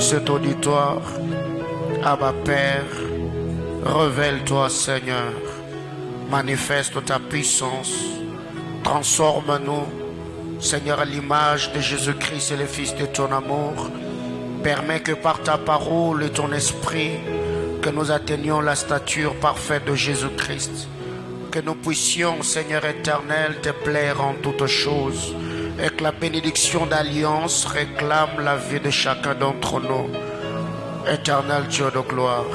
cet auditoire. Abba Père, révèle-toi Seigneur, manifeste ta puissance, transforme-nous Seigneur à l'image de Jésus-Christ et le Fils de ton amour. Permets que par ta parole et ton esprit, que nous atteignions la stature parfaite de Jésus-Christ. Que nous puissions, Seigneur éternel, te plaire en toutes choses. Et que la bénédiction d'alliance réclame la vie de chacun d'entre nous. Éternel Dieu de gloire,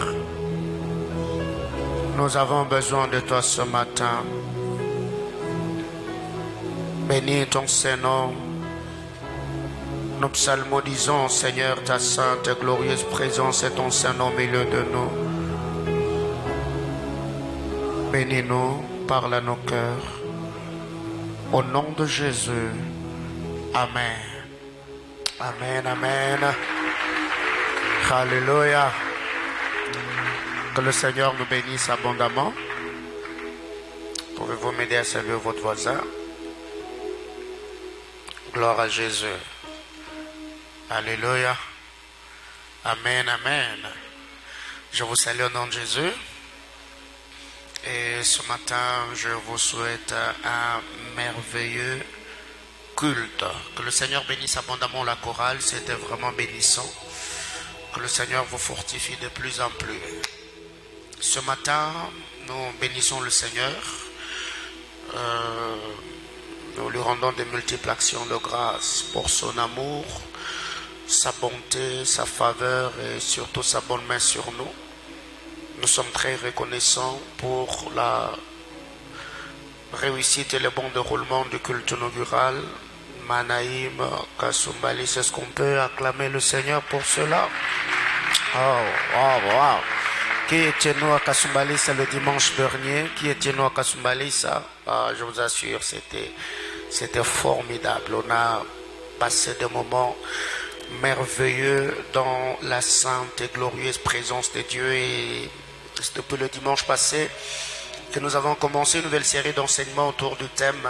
nous avons besoin de toi ce matin. Bénis ton Saint-Nom. Nous psalmodisons, Seigneur, ta sainte et glorieuse présence et ton Saint-Nom au milieu de nous. Bénis-nous, parle à nos cœurs. Au nom de Jésus. Amen. Amen, amen. Alléluia. Que le Seigneur nous bénisse abondamment. Pouvez-vous m'aider à saluer votre voisin? Gloire à Jésus. Alléluia. Amen, amen. Je vous salue au nom de Jésus. Et ce matin, je vous souhaite un merveilleux culte. Que le Seigneur bénisse abondamment la chorale. C'était vraiment bénissant. Que le Seigneur vous fortifie de plus en plus. Ce matin, nous bénissons le Seigneur. Nous lui rendons de multiples actions de grâce pour son amour, sa bonté, sa faveur et surtout sa bonne main sur nous. Nous sommes très reconnaissants pour la réussite et le bon déroulement du culte inaugural. Manaïm, Kasumbali, c'est ce qu'on peut acclamer le Seigneur pour cela. Oh. Qui était-nous à Kasumbalisa le dimanche dernier? Qui était-nous à Kasumbalisa? Je vous assure, c'était formidable. On a passé des moments merveilleux dans la sainte et glorieuse présence de Dieu. Et c'est depuis le dimanche passé que nous avons commencé une nouvelle série d'enseignements autour du thème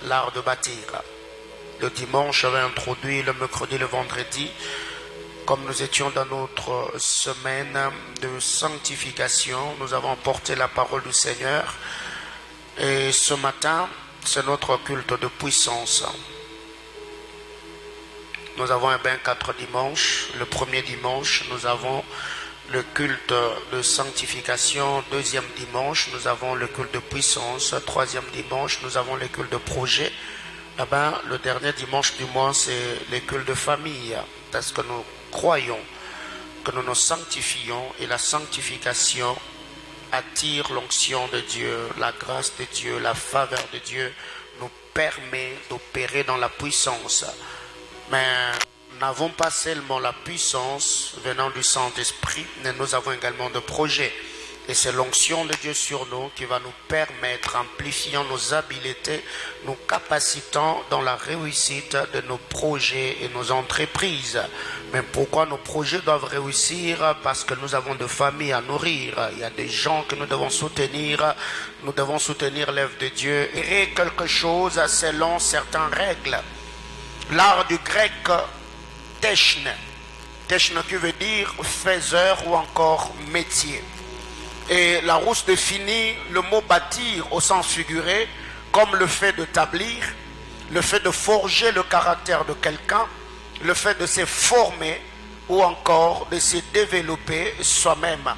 l'art de bâtir. Le dimanche, j'avais introduit le mercredi, le vendredi. Comme nous étions dans notre semaine de sanctification, nous avons porté la parole du Seigneur. Et ce matin, c'est notre culte de puissance. Nous avons 4 dimanches. Le premier dimanche, nous avons le culte de sanctification. Deuxième dimanche, nous avons le culte de puissance. Troisième dimanche, nous avons le culte de projet. Le dernier dimanche du mois, c'est le culte de famille. Parce que nous croyons que nous nous sanctifions et la sanctification attire l'onction de Dieu, la grâce de Dieu, la faveur de Dieu nous permet d'opérer dans la puissance. Mais nous n'avons pas seulement la puissance venant du Saint-Esprit, mais nous avons également des projets. Et c'est l'onction de Dieu sur nous qui va nous permettre, amplifiant nos habiletés, nous capacitant dans la réussite de nos projets et nos entreprises. Mais pourquoi nos projets doivent réussir? Parce que nous avons des familles à nourrir. Il y a des gens que nous devons soutenir. Nous devons soutenir l'œuvre de Dieu et quelque chose selon certaines règles. L'art du grec, techne. Techne qui veut dire faiseur ou encore métier. Et Larousse définit le mot bâtir au sens figuré comme le fait d'établir, le fait de forger le caractère de quelqu'un, le fait de se former ou encore de se développer soi-même.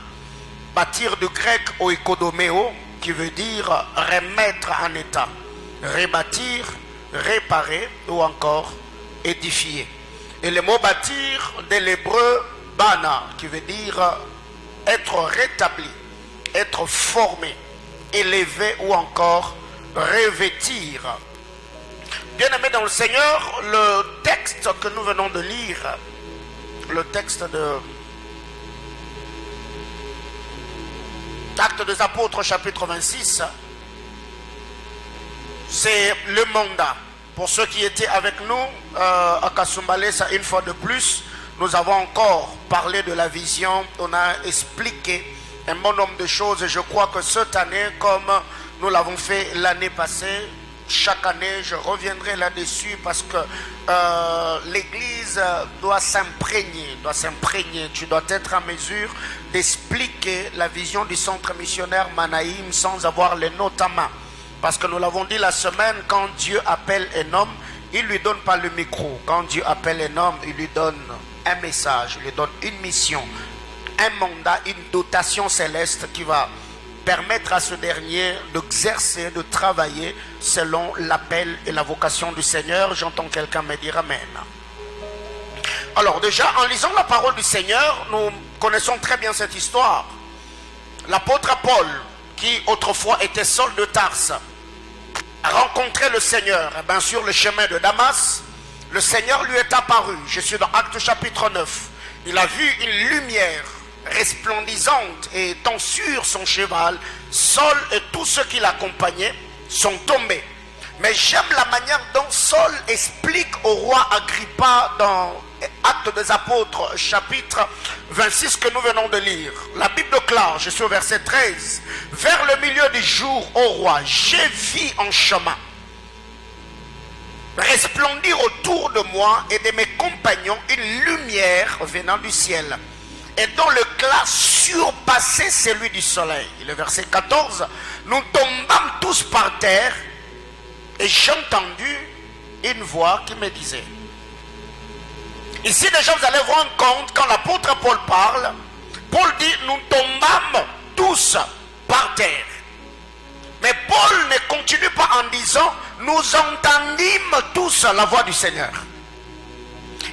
Bâtir du grec oikodomeo qui veut dire remettre en état, rebâtir, réparer ou encore édifier. Et le mot bâtir de l'hébreu bana qui veut dire être rétabli, être formé, élevé ou encore revêtir. Bien-aimés dans le Seigneur, le texte que nous venons de lire, le texte de Actes des Apôtres chapitre 26, c'est le mandat. Pour ceux qui étaient avec nous à Kasumbalesa, une fois de plus, nous avons encore parlé de la vision, on a expliqué un bon nombre de choses et je crois que cette année, comme nous l'avons fait l'année passée, chaque année, je reviendrai là-dessus parce que l'Église doit s'imprégner. Tu dois être en mesure d'expliquer la vision du centre missionnaire Manaïm sans avoir les notes à main. Parce que nous l'avons dit la semaine, quand Dieu appelle un homme, il ne lui donne pas le micro. Quand Dieu appelle un homme, il lui donne un message, il lui donne une mission, un mandat, une dotation céleste qui va permettre à ce dernier d'exercer, de travailler selon l'appel et la vocation du Seigneur. J'entends quelqu'un me dire Amen. Alors déjà, en lisant la parole du Seigneur, nous connaissons très bien cette histoire. L'apôtre Paul, qui autrefois était Saul de Tarse, a rencontré le Seigneur. Et bien sur le chemin de Damas, le Seigneur lui est apparu. Je suis dans Actes chapitre 9. Il a vu une lumière resplendissante et étant sur son cheval, Saul et tous ceux qui l'accompagnaient sont tombés. Mais j'aime la manière dont Saul explique au roi Agrippa dans Actes des Apôtres chapitre 26 que nous venons de lire. La Bible déclare, je suis au verset 13, vers le milieu du jour, ô roi, j'ai vu en chemin resplendir autour de moi et de mes compagnons une lumière venant du ciel, et dont le l'éclat surpassait celui du soleil. Le verset 14, nous tombâmes tous par terre, et j'ai entendu une voix qui me disait. Ici déjà vous allez vous rendre compte, quand l'apôtre Paul parle, Paul dit nous tombâmes tous par terre. Mais Paul ne continue pas en disant nous entendîmes tous la voix du Seigneur.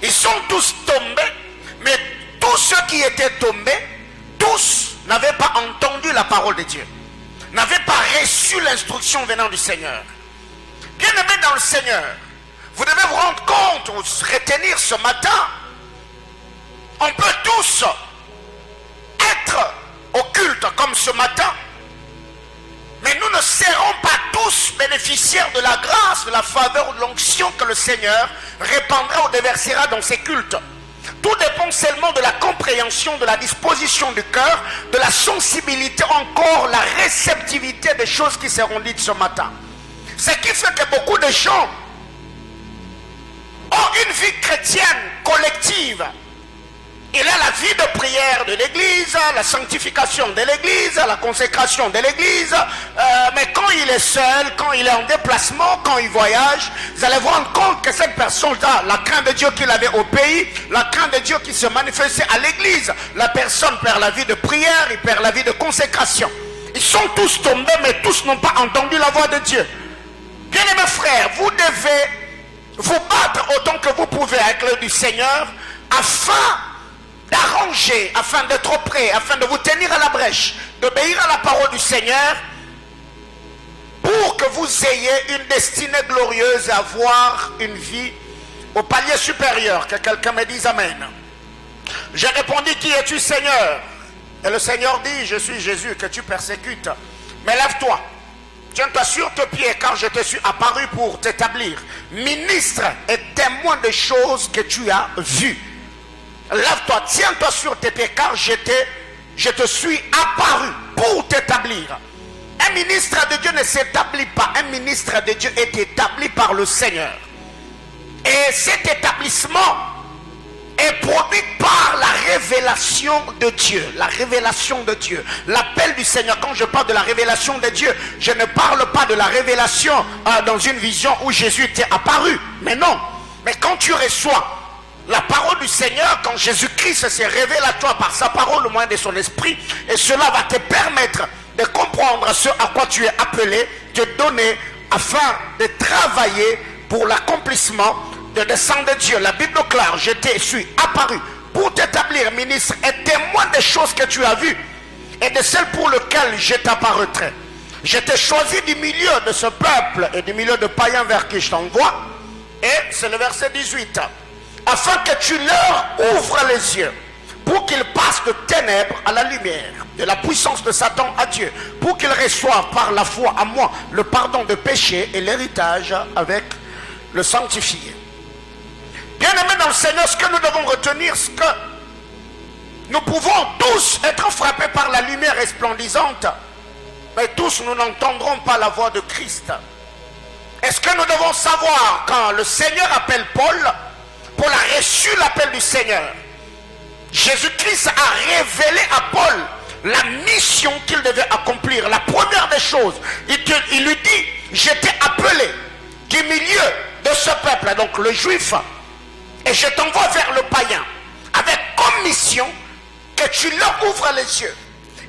Ils sont tous tombés, mais tous ceux qui étaient tombés, tous n'avaient pas entendu la parole de Dieu, n'avaient pas reçu l'instruction venant du Seigneur. Bien-aimés dans le Seigneur, vous devez vous rendre compte, ou retenir ce matin, on peut tous être au culte comme ce matin, mais nous ne serons pas tous bénéficiaires de la grâce, de la faveur ou de l'onction que le Seigneur répandra ou déversera dans ses cultes. Tout dépend seulement de la compréhension, de la disposition du cœur, de la sensibilité, encore la réceptivité des choses qui seront dites ce matin. Ce qui fait que beaucoup de gens ont une vie chrétienne collective. Il a la vie de prière de l'église, la sanctification de l'église, la consécration de l'église, mais quand il est seul, quand il est en déplacement, quand il voyage, vous allez vous rendre compte que cette personne-là, la crainte de Dieu qu'il avait au pays, la crainte de Dieu qui se manifestait à l'église, la personne perd la vie de prière, il perd la vie de consécration. Ils sont tous tombés, mais tous n'ont pas entendu la voix de Dieu. Bien-aimés frères, vous devez vous battre autant que vous pouvez avec l'œil du Seigneur, afin d'arranger, afin d'être prêt, afin de vous tenir à la brèche, d'obéir à la parole du Seigneur, pour que vous ayez une destinée glorieuse et avoir une vie au palier supérieur. Que quelqu'un me dise Amen. J'ai répondu, qui es-tu Seigneur? Et le Seigneur dit, je suis Jésus que tu persécutes. Mais lève-toi, tiens-toi sur tes pieds, car je te suis apparu pour t'établir ministre et témoin des choses que tu as vues. Lève-toi, tiens-toi sur tes pieds, car je te suis apparu pour t'établir. Un ministre de Dieu ne s'établit pas. Un ministre de Dieu est établi par le Seigneur. Et cet établissement est produit par la révélation de Dieu. La révélation de Dieu. L'appel du Seigneur. Quand je parle de la révélation de Dieu, je ne parle pas de la révélation dans une vision où Jésus t'est apparu. Mais non. Mais quand tu reçois la parole du Seigneur, quand Jésus-Christ se révèle à toi par sa parole au moyen de son esprit, et cela va te permettre de comprendre ce à quoi tu es appelé, te donner, afin de travailler pour l'accomplissement de dessein de Dieu. La Bible déclare, je te suis apparu pour t'établir ministre et témoin des choses que tu as vues et de celles pour lesquelles je t'apparaîtrai. Je t'ai choisi du milieu de ce peuple et du milieu de païens vers qui je t'envoie. Et c'est le verset 18. Afin que tu leur ouvres les yeux, pour qu'ils passent de ténèbres à la lumière, de la puissance de Satan à Dieu, pour qu'ils reçoivent par la foi à moi le pardon de péché et l'héritage avec le sanctifié. Bien-aimés dans le Seigneur, ce que nous devons retenir, c'est que nous pouvons tous être frappés par la lumière resplendissante, mais tous nous n'entendrons pas la voix de Christ. Est-ce que nous devons savoir quand le Seigneur appelle Paul, Paul a reçu l'appel du Seigneur. Jésus-Christ a révélé à Paul la mission qu'il devait accomplir. La première des choses, il lui dit, je t'ai appelé du milieu de ce peuple, donc le juif, et je t'envoie vers le païen, avec comme mission que tu leur ouvres les yeux.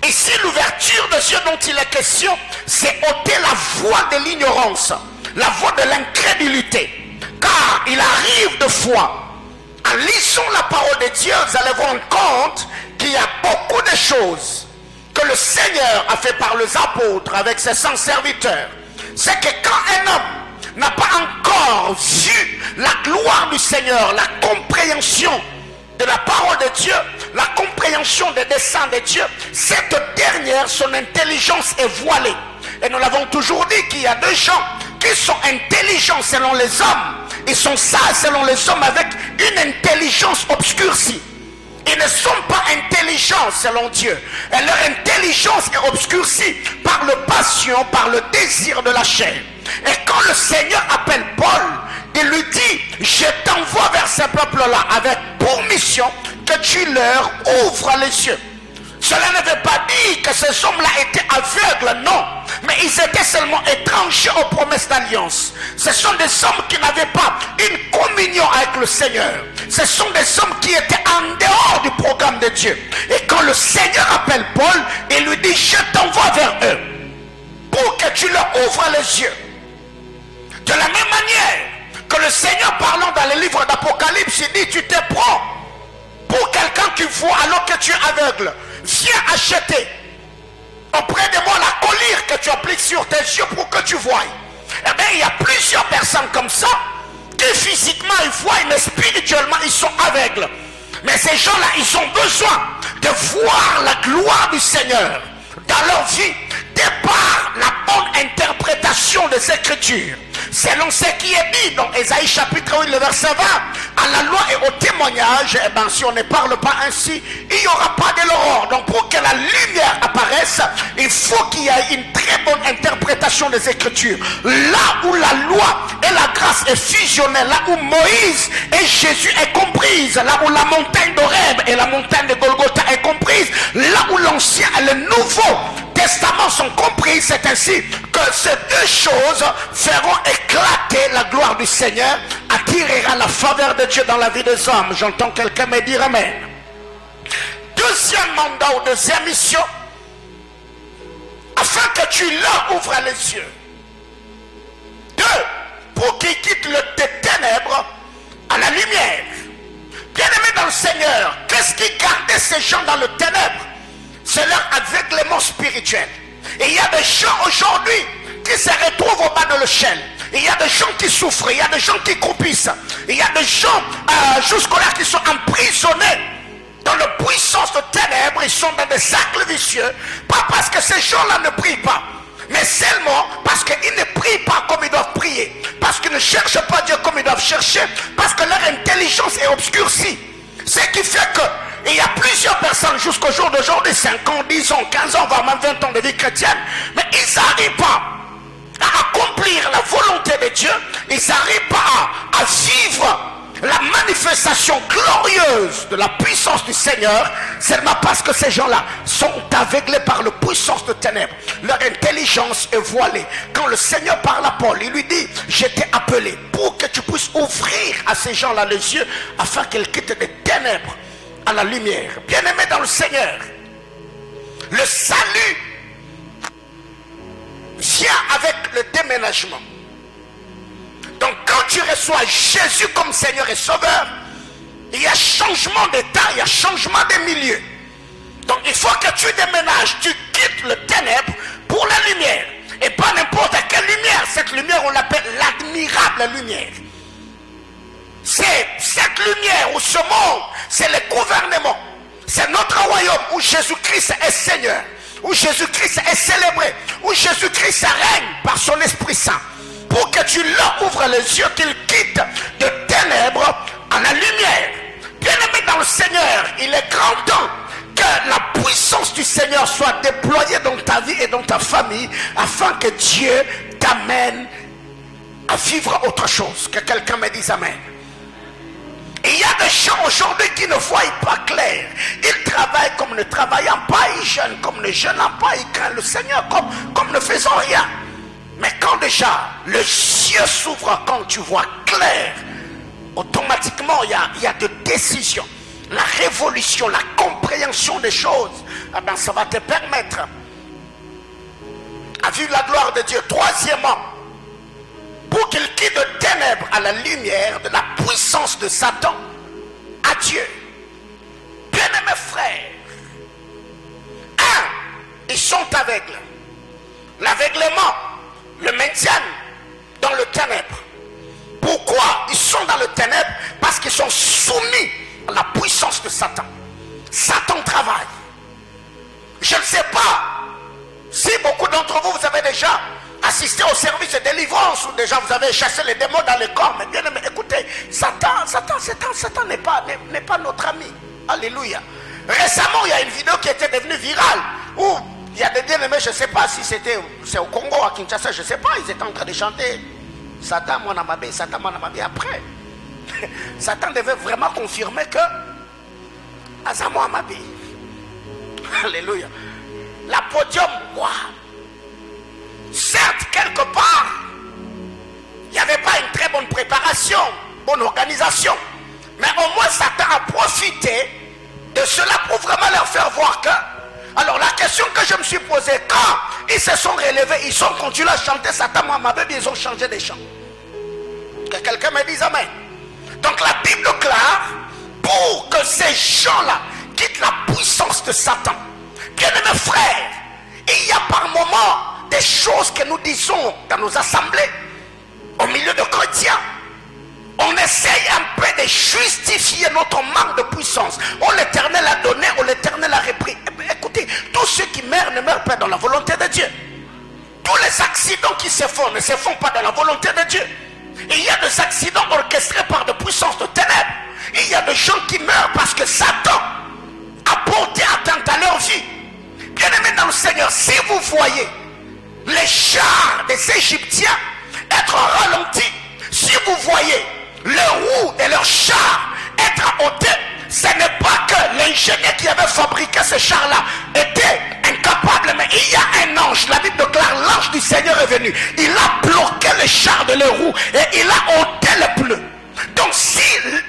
Ici, l'ouverture des yeux dont il est question, c'est ôter la voie de l'ignorance, la voie de l'incrédulité. Car il arrive de fois, en lisant la parole de Dieu, vous allez vous rendre compte qu'il y a beaucoup de choses que le Seigneur a fait par les apôtres avec ses 100 serviteurs. C'est que quand un homme n'a pas encore vu la gloire du Seigneur, la compréhension de la parole de Dieu, la compréhension des desseins de Dieu, cette dernière, son intelligence est voilée. Et nous l'avons toujours dit qu'il y a des gens qui sont intelligents selon les hommes, ils sont sages selon les hommes avec une intelligence obscurcie. Ils ne sont pas intelligents selon Dieu. Et leur intelligence est obscurcie par le passion, par le désir de la chair. Et quand le Seigneur appelle Paul, il lui dit, je t'envoie vers ce peuple-là avec pour mission que tu leur ouvres les yeux. Cela ne veut pas dire que ces hommes-là étaient aveugles, non. Mais ils étaient seulement étrangers aux promesses d'alliance. Ce sont des hommes qui n'avaient pas une communion avec le Seigneur. Ce sont des hommes qui étaient en dehors du programme de Dieu. Et quand le Seigneur appelle Paul, il lui dit, je t'envoie vers eux pour que tu leur ouvres les yeux. De la même manière que le Seigneur, parlant dans le livre d'Apocalypse, il dit, tu te prends pour quelqu'un qui voit alors que tu es aveugle. Viens acheter auprès de moi la collyre que tu appliques sur tes yeux pour que tu voies. Eh bien, il y a plusieurs personnes comme ça qui physiquement ils voient, mais spirituellement ils sont aveugles. Mais ces gens-là, ils ont besoin de voir la gloire du Seigneur dans leur vie, de par la bonne interprétation des Écritures. Selon ce qui est dit dans Ésaïe chapitre 8, le verset 20, à la loi et au témoignage, eh ben, si on ne parle pas ainsi, il n'y aura pas de l'aurore. Donc pour que la lumière apparaisse, il faut qu'il y ait une très bonne interprétation des Écritures. Là où la loi et la grâce est fusionnée, là où Moïse et Jésus est comprise, là où la montagne d'Horeb et la montagne de Golgotha est comprise, là où l'Ancien et le Nouveau Testament sont compris, c'est ainsi que ces deux choses feront éclater la gloire du Seigneur, attirera la faveur de Dieu dans la vie des hommes. J'entends quelqu'un me dire amen. Deuxième mandat ou deuxième mission, afin que tu leur ouvres les yeux. Deux, pour qu'ils quittent les ténèbres à la lumière. Bien-aimés dans le Seigneur, qu'est-ce qui gardait ces gens dans le ténèbre? C'est leur aveuglement spirituel. Et il y a des gens aujourd'hui qui se retrouvent au bas de l'échelle. Il y a des gens qui souffrent, il y a des gens qui croupissent. Il y a des gens jusqu'au-là qui sont emprisonnés dans la puissance de ténèbres. Ils sont dans des cercles vicieux. Pas parce que ces gens-là ne prient pas, mais seulement parce qu'ils ne prient pas comme ils doivent prier. Parce qu'ils ne cherchent pas Dieu comme ils doivent chercher. Parce que leur intelligence est obscurcie. Ce qui fait que il y a plusieurs personnes jusqu'au jour d'aujourd'hui, 5 ans, 10 ans, 15 ans, voire même 20 ans de vie chrétienne, mais ils n'arrivent pas à accomplir la volonté de Dieu, ils n'arrivent pas à vivre la manifestation glorieuse de la puissance du Seigneur, seulement parce que ces gens-là sont aveuglés par la puissance de ténèbres. Leur intelligence est voilée. Quand le Seigneur parle à Paul, il lui dit, je t'ai appelé pour que tu puisses ouvrir à ces gens-là les yeux, afin qu'ils quittent les ténèbres à la lumière. Bien-aimé dans le Seigneur, le salut vient avec le déménagement. Donc quand tu reçois Jésus comme Seigneur et Sauveur, il y a changement d'état, il y a changement de milieu. Donc il faut que tu déménages, tu quittes le ténèbre pour la lumière. Et pas n'importe quelle lumière. Cette lumière, on l'appelle l'admirable lumière. C'est cette lumière où ce monde, c'est le gouvernement. C'est notre royaume où Jésus-Christ est Seigneur, où Jésus-Christ est célébré, où Jésus-Christ règne par son Esprit Saint. Pour que tu leur ouvres les yeux, qu'ils quittent de ténèbres à la lumière. Bien-aimé dans le Seigneur, il est grand temps que la puissance du Seigneur soit déployée dans ta vie et dans ta famille, afin que Dieu t'amène à vivre autre chose. Que quelqu'un me dise Amen. Il y a des gens aujourd'hui qui ne voient pas clair. Ils travaillent comme ne travaillant pas, ils jeûnent comme ne jeûnant pas, ils craignent le Seigneur comme ne faisant rien. Mais quand déjà les yeux s'ouvrent, quand tu vois clair, automatiquement il y a de décisions. La révolution, la compréhension des choses, eh bien, ça va te permettre à vivre la gloire de Dieu. Troisièmement, pour qu'il quitte de ténèbres à la lumière de la puissance de Satan à Dieu. Bien-aimés frères, ils sont aveugles. L'aveuglement le maintient dans le ténèbre. Pourquoi ils sont dans le ténèbre? Parce qu'ils sont soumis à la puissance de Satan. Satan travaille. Je ne sais pas si beaucoup d'entre vous, vous avez déjà assisté au service de délivrance ou déjà vous avez chassé les démons dans le corps. Mais bien aimé, écoutez, Satan n'est pas notre ami. Alléluia. Récemment, il y a une vidéo qui était devenue virale où il y a des bien-aimés, je ne sais pas si c'est au Congo, à Kinshasa, je ne sais pas, ils étaient en train de chanter Satan, mon amabé, Satan, mon amabé. Après, Satan devait vraiment confirmer que Azamo amabé. Alléluia. La podium, wow. Certes, quelque part, il n'y avait pas une très bonne préparation, bonne organisation. Mais au moins, Satan a profité de cela pour vraiment leur faire voir que... Alors, la question que je me suis posée, quand ils se sont relevés, ils ont continué à chanter Satan, Mohamed, ils ont changé de chant. Que quelqu'un me dise Amen. Donc, la Bible déclare, pour que ces gens-là quittent la puissance de Satan. Bien-aimés frères, il y a par moments des choses que nous disons dans nos assemblées, au milieu de chrétiens. On essaye un peu de justifier notre manque de puissance. Oh, l'Éternel a donné, oh, l'Éternel a repris. Écoutez, tous ceux qui meurent ne meurent pas dans la volonté de Dieu. Tous les accidents qui se font ne se font pas dans la volonté de Dieu. Il y a des accidents orchestrés par des puissances de ténèbres. Il y a des gens qui meurent parce que Satan a porté atteinte à leur vie. Bien-aimés dans le Seigneur, si vous voyez les chars des Égyptiens être ralentis, si vous voyez les roues de leurs chars être ôtés, ce n'est pas que l'ingénieur qui avait fabriqué ce char-là était incapable, mais il y a un ange, la Bible déclare, l'ange du Seigneur est venu, il a bloqué le char de leurs roues et il a ôté les pneus. Donc si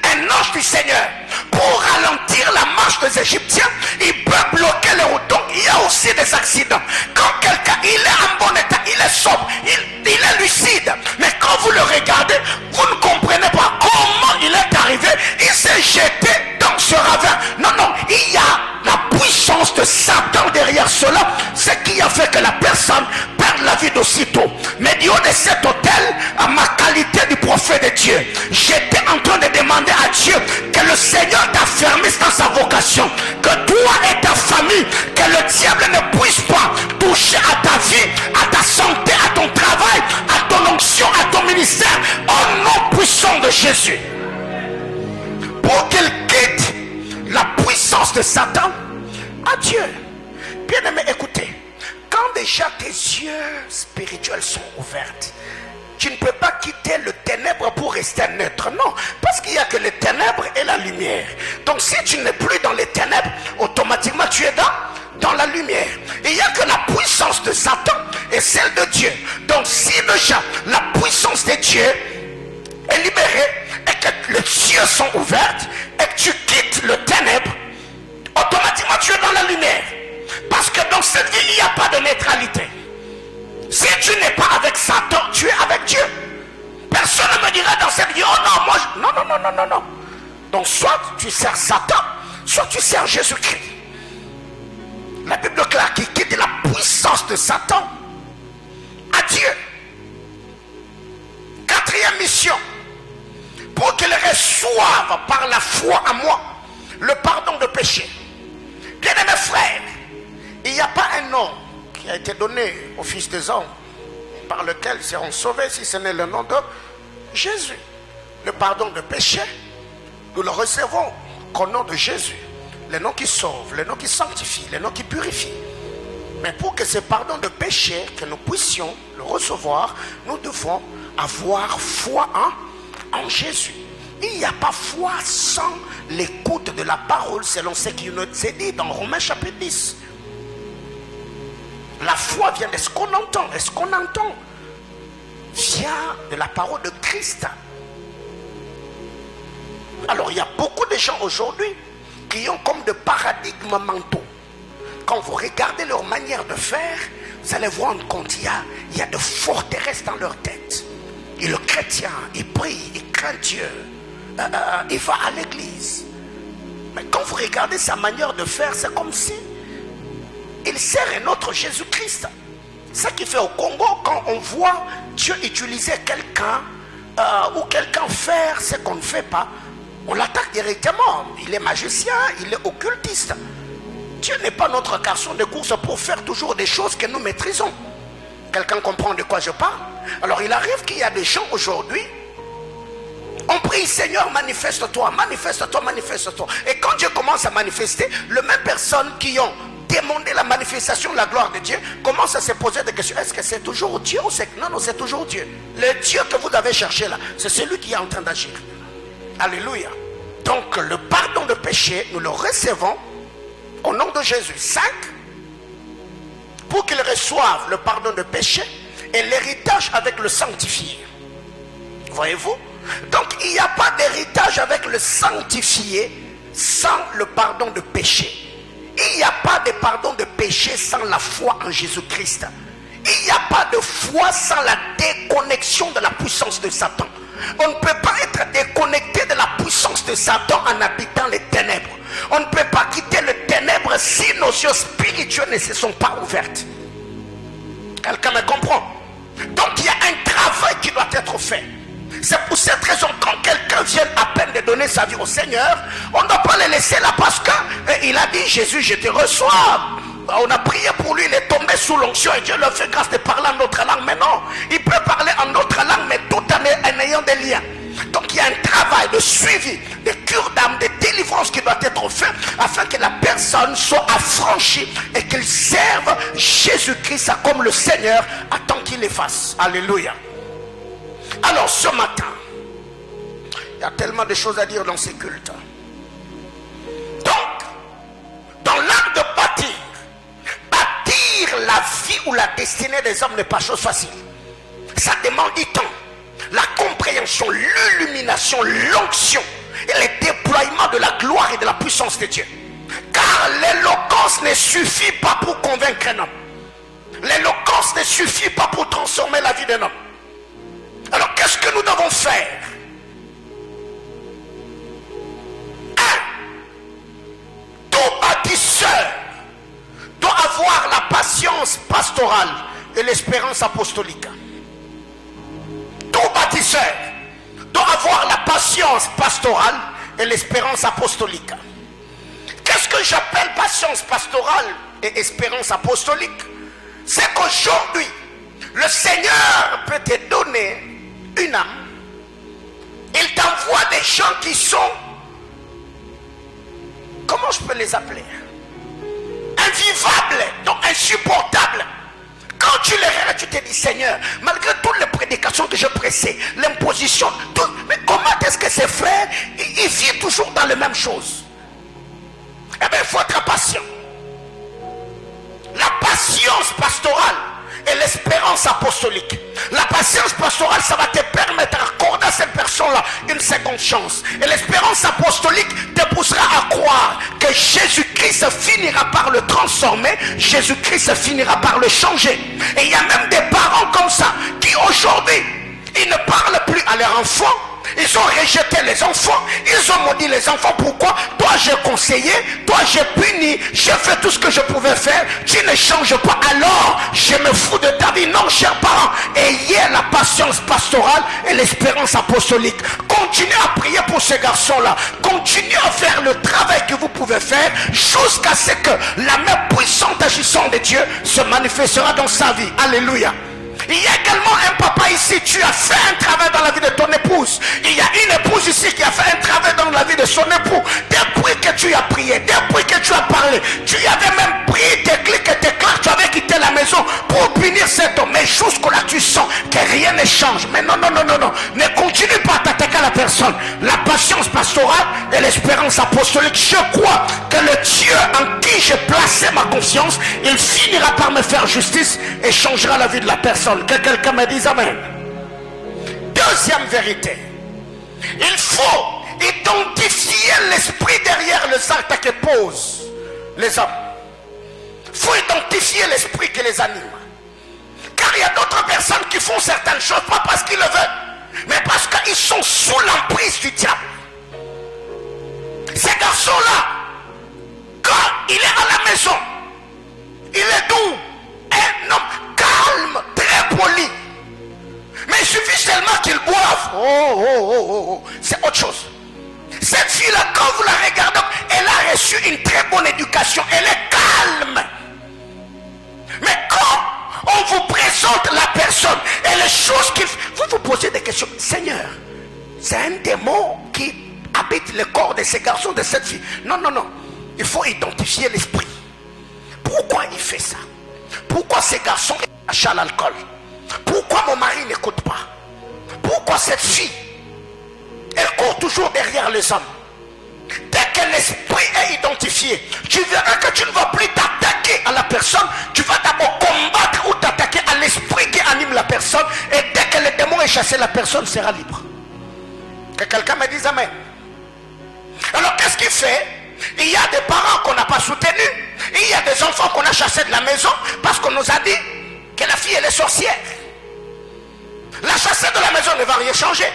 un ange du Seigneur, pour ralentir la marche des Égyptiens, il peut bloquer les routes. Donc il y a aussi des accidents. Quand quelqu'un, il est en bon état, il est sobre, il est lucide. Mais quand vous le regardez, vous ne comprenez pas comment il est arrivé. Il s'est jeté dans ce ravin. Non, non, il y a la puissance de Satan derrière cela. Ce qui a fait que la personne perd la vie d'aussitôt. Mais du haut de cet hôtel, à ma qualité du prophète de Dieu, j'étais en train de demander à Dieu que le Seigneur t'affermisse dans sa vocation, que toi et ta famille, que le diable ne puisse pas toucher à ta vie, à ta santé, à ton travail, à ton onction, à ton ministère, au nom puissant de Jésus. Pour qu'il quitte la puissance de Satan à Dieu. Bien aimé, écoutez, quand déjà tes yeux spirituels sont ouverts, tu ne peux pas quitter le ténèbre pour rester neutre. Non, parce qu'il n'y a que les ténèbres et la lumière. Donc si tu n'es plus dans les ténèbres, automatiquement tu es dans la lumière. Il n'y a que la puissance de Satan et celle de Dieu. Donc si déjà la puissance de Dieu est libérée et que les yeux sont ouverts et que tu quittes le ténèbre, automatiquement tu es dans la lumière. Parce que dans cette vie, il n'y a pas de neutralité. Si tu n'es pas avec Satan, tu es avec Dieu. Personne ne me dira dans cette vie, oh non, moi, non. Donc soit tu sers Satan, soit tu sers Jésus-Christ. La Bible déclare qu'il quitte la puissance de Satan à Dieu. Quatrième mission, pour qu'il reçoive par la foi en moi le pardon de péché. Bien-aimés frères, il n'y a pas un nom qui a été donné au Fils des hommes par lequel ils seront sauvés si ce n'est le nom de Jésus. Le pardon de péché, nous le recevons qu'au nom de Jésus. Le nom qui sauve, le nom qui sanctifie, le nom qui purifie. Mais pour que ce pardon de péché, que nous puissions le recevoir, nous devons avoir foi en Jésus. Il n'y a pas foi sans l'écoute de la parole, selon ce qui nous est dit dans Romains chapitre 10. La foi vient de ce qu'on entend. Et ce qu'on entend vient de la parole de Christ. Alors il y a beaucoup de gens aujourd'hui qui ont comme de paradigmes mentaux. Quand vous regardez leur manière de faire, vous allez vous rendre compte qu'il y a de forteresses dans leur tête. Et le chrétien, il prie, il craint Dieu, il va à l'église. Mais quand vous regardez sa manière de faire, c'est comme si il sert un autre Jésus-Christ. Ce qui fait au Congo, quand on voit Dieu utiliser quelqu'un ou quelqu'un faire ce qu'on ne fait pas, on l'attaque directement. Il est magicien, il est occultiste. Dieu n'est pas notre garçon de course pour faire toujours des choses que nous maîtrisons. Quelqu'un comprend de quoi je parle? Alors il arrive qu'il y a des gens aujourd'hui, on prie, Seigneur, manifeste-toi, manifeste-toi, manifeste-toi. Et quand Dieu commence à manifester, les mêmes personnes qui ont demandé la manifestation de la gloire de Dieu commencent à se poser des questions. Est-ce que c'est toujours Dieu ou c'est... Non, c'est toujours Dieu. Le Dieu que vous avez cherché là, c'est celui qui est en train d'agir. Alléluia. Donc le pardon de péché, nous le recevons au nom de Jésus. 5, pour qu'ils reçoivent le pardon de péché et l'héritage avec le sanctifié. Voyez-vous? Donc il n'y a pas d'héritage avec le sanctifié sans le pardon de péché. Il n'y a pas de pardon de péché sans la foi en Jésus-Christ. Il n'y a pas de foi sans la déconnexion de la puissance de Satan. On ne peut pas être déconnecté de la puissance de Satan en habitant les ténèbres. On ne peut pas quitter les ténèbres si nos yeux spirituels ne se sont pas ouverts. Quelqu'un me comprend? Donc il y a un travail qui doit être fait. C'est pour cette raison, quand quelqu'un vient à peine de donner sa vie au Seigneur, on ne doit pas le laisser là parce qu'il a dit, Jésus, je te reçois. On a prié pour lui, il est tombé sous l'onction et Dieu lui a fait grâce de parler en notre langue. Mais non, il peut parler en notre langue, mais tout en ayant des liens. Donc il y a un travail de suivi, de cure d'âme, de délivrance qui doit être fait afin que la personne soit affranchie et qu'il serve Jésus-Christ comme le Seigneur attend qu'il les fasse. Alléluia. Alors ce matin, il y a tellement de choses à dire dans ces cultes. Donc, dans l'art de bâtir la vie ou la destinée des hommes n'est pas chose facile. Ça demande du temps, la compréhension, l'illumination, l'onction et le déploiement de la gloire et de la puissance de Dieu. Car l'éloquence ne suffit pas pour convaincre un homme. L'éloquence ne suffit pas pour transformer la vie d'un homme. Alors qu'est-ce que nous devons faire? 1. Tout bâtisseur doit avoir la patience pastorale et l'espérance apostolique. Tout bâtisseur doit avoir la patience pastorale et l'espérance apostolique. Qu'est-ce que j'appelle patience pastorale et espérance apostolique? C'est qu'aujourd'hui, le Seigneur peut te donner une âme. Il t'envoie des gens qui sont, comment je peux les appeler, invivables, donc insupportables. Quand tu les regardes, tu te dis, Seigneur, malgré toutes les prédications que je pressais, l'imposition, tout, mais comment est-ce que ces frères, ils vivent toujours dans les mêmes choses? Eh bien, il faut être patient. La patience pastorale et l'espérance apostolique. La patience pastorale, ça va te permettre d'accorder à cette personne-là une seconde chance. Et l'espérance apostolique te poussera à croire que Jésus-Christ finira par le transformer, Jésus-Christ finira par le changer. Et il y a même des parents comme ça qui aujourd'hui, ils ne parlent plus à leurs enfants. Ils ont rejeté les enfants, ils ont maudit les enfants. Pourquoi? Toi j'ai conseillé, toi j'ai puni, j'ai fait tout ce que je pouvais faire, tu ne changes pas, alors je me fous de ta vie. Non, chers parents, ayez la patience pastorale et l'espérance apostolique. Continuez à prier pour ces garçons-là, continuez à faire le travail que vous pouvez faire jusqu'à ce que la main puissante agissante de Dieu se manifestera dans sa vie. Alléluia. Il y a également un papa ici, tu as fait un travail dans la vie de ton épouse. Il y a une épouse ici qui a fait un travail dans la vie de son époux. Depuis que tu as prié, depuis que tu as parlé, tu avais même pris tes clics et tes claques, tu avais quitté la maison pour punir cet homme. Mais jusqu'à là, tu sens que rien ne change. Mais non, non, non, non, non. Ne continue pas à t'attaquer à la personne. La patience pastorale et l'espérance apostolique, je crois que le Dieu en qui j'ai placé ma confiance, il finira par me faire justice et changera la vie de la personne. Que quelqu'un me dise amen. Deuxième vérité, il faut identifier l'esprit derrière les actes que posent les hommes. Il faut identifier l'esprit qui les anime. Car il y a d'autres personnes qui font certaines choses, pas parce qu'ils le veulent, mais parce qu'ils sont sous l'emprise du diable. Ces garçons-là, quand il est à la maison, il est doux, un homme calme, très poli. Mais il suffit seulement qu'il boive. C'est autre chose. Cette fille-là, quand vous la regardez, elle a reçu une très bonne éducation. Elle est calme. Mais quand on vous présente la personne et les choses qu'il... Vous vous posez des questions. Seigneur, c'est un démon qui habite le corps de ces garçons, de cette fille. Non, non, non. Il faut identifier l'esprit. Pourquoi il fait ça? Pourquoi ces garçons achètent l'alcool? Pourquoi mon mari n'écoute pas? Pourquoi cette fille, elle court toujours derrière les hommes? Dès que l'esprit est identifié, tu verras que tu ne vas plus t'attaquer à la personne. Tu vas d'abord combattre ou t'attaquer à l'esprit qui anime la personne. Et dès que le démon est chassé, la personne sera libre. Que quelqu'un me dise amen. Alors qu'est-ce qu'il fait? Il y a des parents qu'on n'a pas soutenus. Il y a des enfants qu'on a chassés de la maison parce qu'on nous a dit que la fille elle est sorcière. La chasser de la maison ne va rien changer.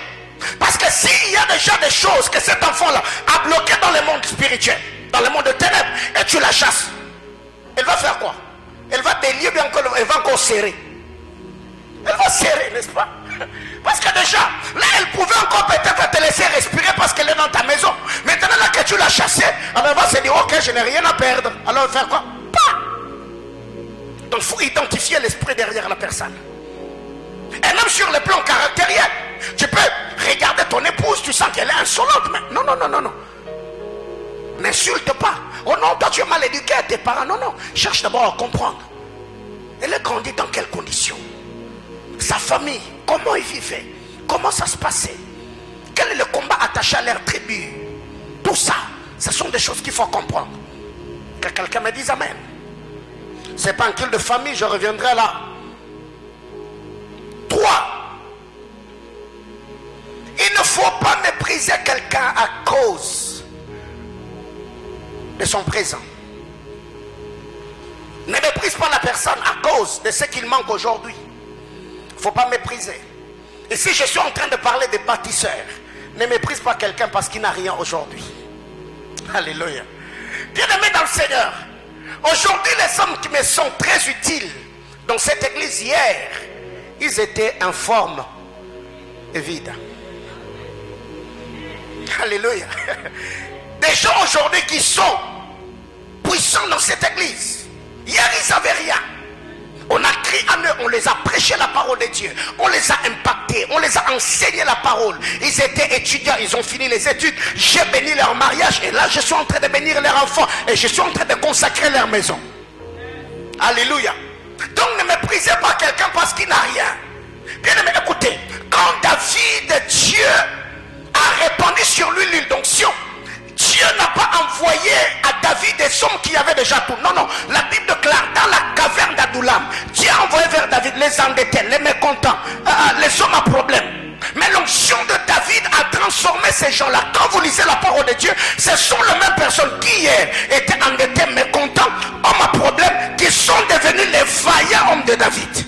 Parce que s'il y a déjà des choses que cet enfant-là a bloquées dans le monde spirituel, dans le monde de ténèbres, et tu la chasses, elle va faire quoi? Elle va délier, bien encore, elle va encore serrer. Elle va serrer, n'est-ce pas? Parce que déjà, là, elle pouvait encore peut-être te laisser respirer parce qu'elle est dans ta maison. Maintenant, là que tu l'as chassée, alors elle va se dire, ok, je n'ai rien à perdre. Alors elle va faire quoi? Pas. Donc, il faut identifier l'esprit derrière la personne. Et même sur le plan caractériel, tu peux regarder ton épouse, tu sens qu'elle est insolente, mais non, non, non, non, non. N'insulte pas. Oh non, toi tu es mal éduqué à tes parents. Non, non. Cherche d'abord à comprendre. Elle est grandie dans quelles conditions? Sa famille, comment ils vivaient? Comment ça se passait? Quel est le combat attaché à leur tribu? Tout ça, ce sont des choses qu'il faut comprendre. Que quelqu'un me dise amen. C'est pas un culte de famille, je reviendrai là. 3. Il ne faut pas mépriser quelqu'un à cause de son présent. Ne méprise pas la personne à cause de ce qu'il manque aujourd'hui. Il ne faut pas mépriser. Et si je suis en train de parler des bâtisseurs, ne méprise pas quelqu'un parce qu'il n'a rien aujourd'hui. Alléluia. Bien-aimés dans le Seigneur, aujourd'hui les hommes qui me sont très utiles dans cette église hier, ils étaient informes et vides. Alléluia. Des gens aujourd'hui qui sont puissants dans cette église. Hier ils n'avaient rien. On a crié à eux, on les a prêché la parole de Dieu. On les a impactés, on les a enseigné la parole. Ils étaient étudiants, ils ont fini les études. J'ai béni leur mariage et là je suis en train de bénir leurs enfants. Et je suis en train de consacrer leur maison. Alléluia. Donc ne méprisez pas quelqu'un parce qu'il n'a rien. Bien aimé, écoutez. Quand David, Dieu a répandu sur lui l'huile d'onction, Dieu n'a pas envoyé à David des hommes qui avaient déjà tout. Non, non. La Bible déclare dans la caverne d'Adoulam, Dieu a envoyé vers David les endettés, les mécontents, les hommes à problème. Mais l'onction de David a transformé ces gens-là. Quand vous lisez la parole de Dieu, ce sont les mêmes personnes qui hier étaient endettés, mécontents, hommes à problème, qui sont devenus les vaillants hommes de David.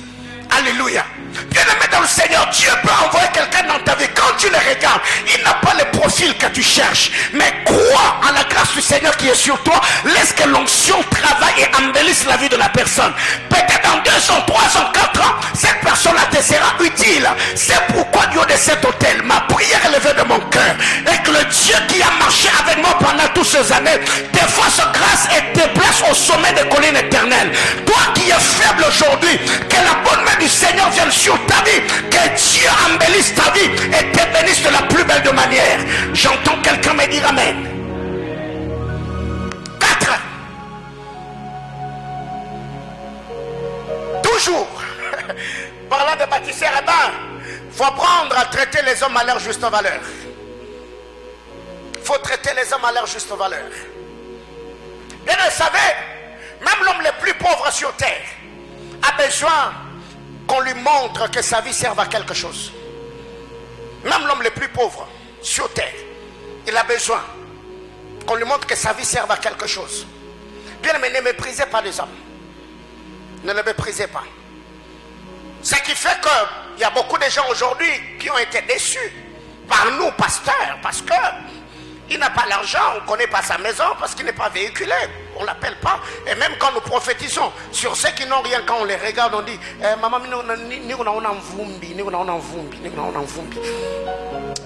Alléluia. Bien-aimé dans le Seigneur, Dieu peut envoyer quelqu'un dans ta vie. Quand tu le regardes, il n'a pas le profil que tu cherches. Mais crois à la grâce du Seigneur qui est sur toi. Laisse que l'onction travaille et embellisse la vie de la personne. Peut-être dans 2 ans, 3 ans, 4 ans, cette personne-là te sera utile. C'est pourquoi du haut de cet hôtel, ma prière est levée de mon cœur. Et que le Dieu qui a marché avec moi pendant tous ces années, défense grâce et déplace au sommet des collines éternelles. Toi qui es faible aujourd'hui, que la bonne main du Seigneur vienne sur ta vie, que Dieu embellisse ta vie et te bénisse de la plus belle de manière. J'entends quelqu'un me dire amen. 4. Toujours parlant de bâtisseurs, eh ben, faut apprendre à traiter les hommes à leur juste valeur. Faut traiter les hommes à leur juste valeur. Bien, vous savez, même l'homme le plus pauvre sur terre a besoin qu'on lui montre que sa vie serve à quelque chose. Même l'homme le plus pauvre sur terre, il a besoin qu'on lui montre que sa vie serve à quelque chose. Bien, mais ne méprisez pas les hommes. Ne les méprisez pas. Ce qui fait qu'il y a beaucoup de gens aujourd'hui qui ont été déçus par nous, pasteurs, parce que il n'a pas l'argent, on ne connaît pas sa maison, parce qu'il n'est pas véhiculé, on ne l'appelle pas. Et même quand nous prophétisons sur ceux qui n'ont rien, quand on les regarde, on dit Maman,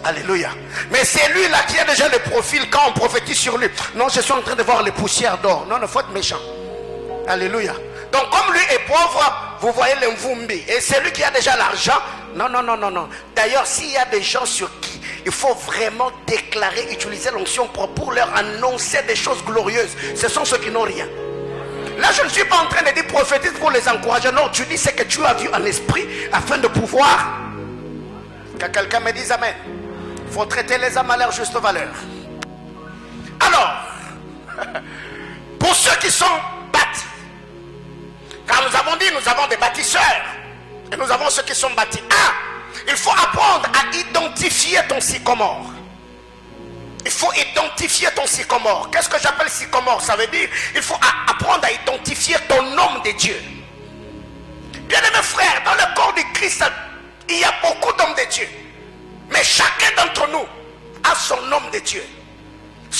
alléluia. Mais c'est lui là qui a déjà le profil quand on prophétise sur lui. Non, je suis en train de voir les poussières d'or. Non, il faut être méchant. Alléluia. Donc comme lui est pauvre, vous voyez le mvumbi. Et c'est lui qui a déjà l'argent. Non, non, non, non, non. D'ailleurs, s'il y a des gens sur qui il faut vraiment déclarer, utiliser l'onction pour leur annoncer des choses glorieuses, ce sont ceux qui n'ont rien. Là, je ne suis pas en train de dire prophétise pour les encourager. Non, tu dis ce que tu as vu en esprit afin de pouvoir que quelqu'un me dise amen. Il faut traiter les âmes à leur juste valeur. Alors, pour ceux qui sont bâtis, car nous avons dit, nous avons des bâtisseurs et nous avons ceux qui sont bâtis. Il faut apprendre à identifier ton sycomore. Il faut identifier ton sycomore. Qu'est-ce que j'appelle sycomore? Ça veut dire il faut apprendre à identifier ton homme de Dieu. Bien-aimés frères, dans le corps du Christ, il y a beaucoup d'hommes de Dieu. Mais chacun d'entre nous a son homme de Dieu.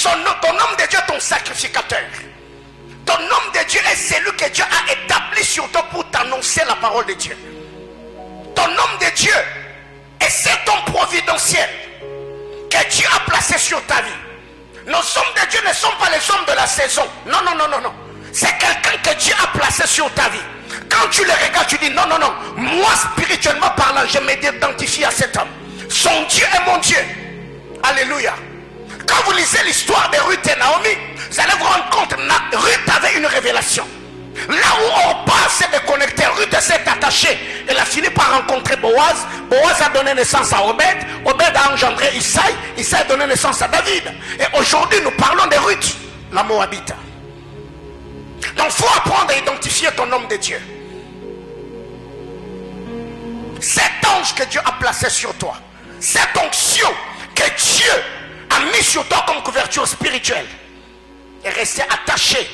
Ton homme de Dieu est ton sacrificateur. Ton homme de Dieu est celui que Dieu a établi sur toi pour t'annoncer la parole de Dieu. Ton homme de Dieu est cet homme providentiel que Dieu a placé sur ta vie. Nos hommes de Dieu ne sont pas les hommes de la saison. Non, non, non, non, non. C'est quelqu'un que Dieu a placé sur ta vie. Quand tu le regardes, tu dis non, non, non. Moi, spirituellement parlant, je m'identifie à cet homme. Son Dieu est mon Dieu. Alléluia. Quand vous lisez l'histoire de Ruth et Naomi, vous allez vous rendre compte, Ruth avait une révélation. Là où Orpa s'est déconnecté, Ruth s'est attachée. Elle a fini par rencontrer Boaz. Boaz a donné naissance à Obed. Obed a engendré Isaïe. Isaïe a donné naissance à David. Et aujourd'hui, nous parlons de Ruth, la Moabite. Donc, il faut apprendre à identifier ton homme de Dieu. Cet ange que Dieu a placé sur toi, cette onction que Dieu a mis sur toi comme couverture spirituelle, et rester attaché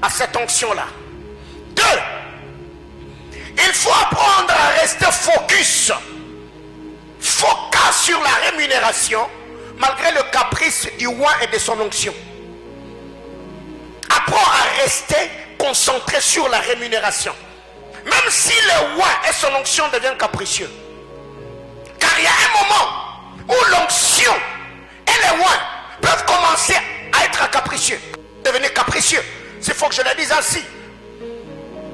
à cette onction-là. 2. Il faut apprendre à rester focus sur la rémunération malgré le caprice du roi et de son onction. Apprends à rester concentré sur la rémunération même si le roi et son onction deviennent capricieux. Car il y a un moment où l'onction et le roi peuvent commencer à être capricieux, devenir capricieux. Il faut que je le dise ainsi.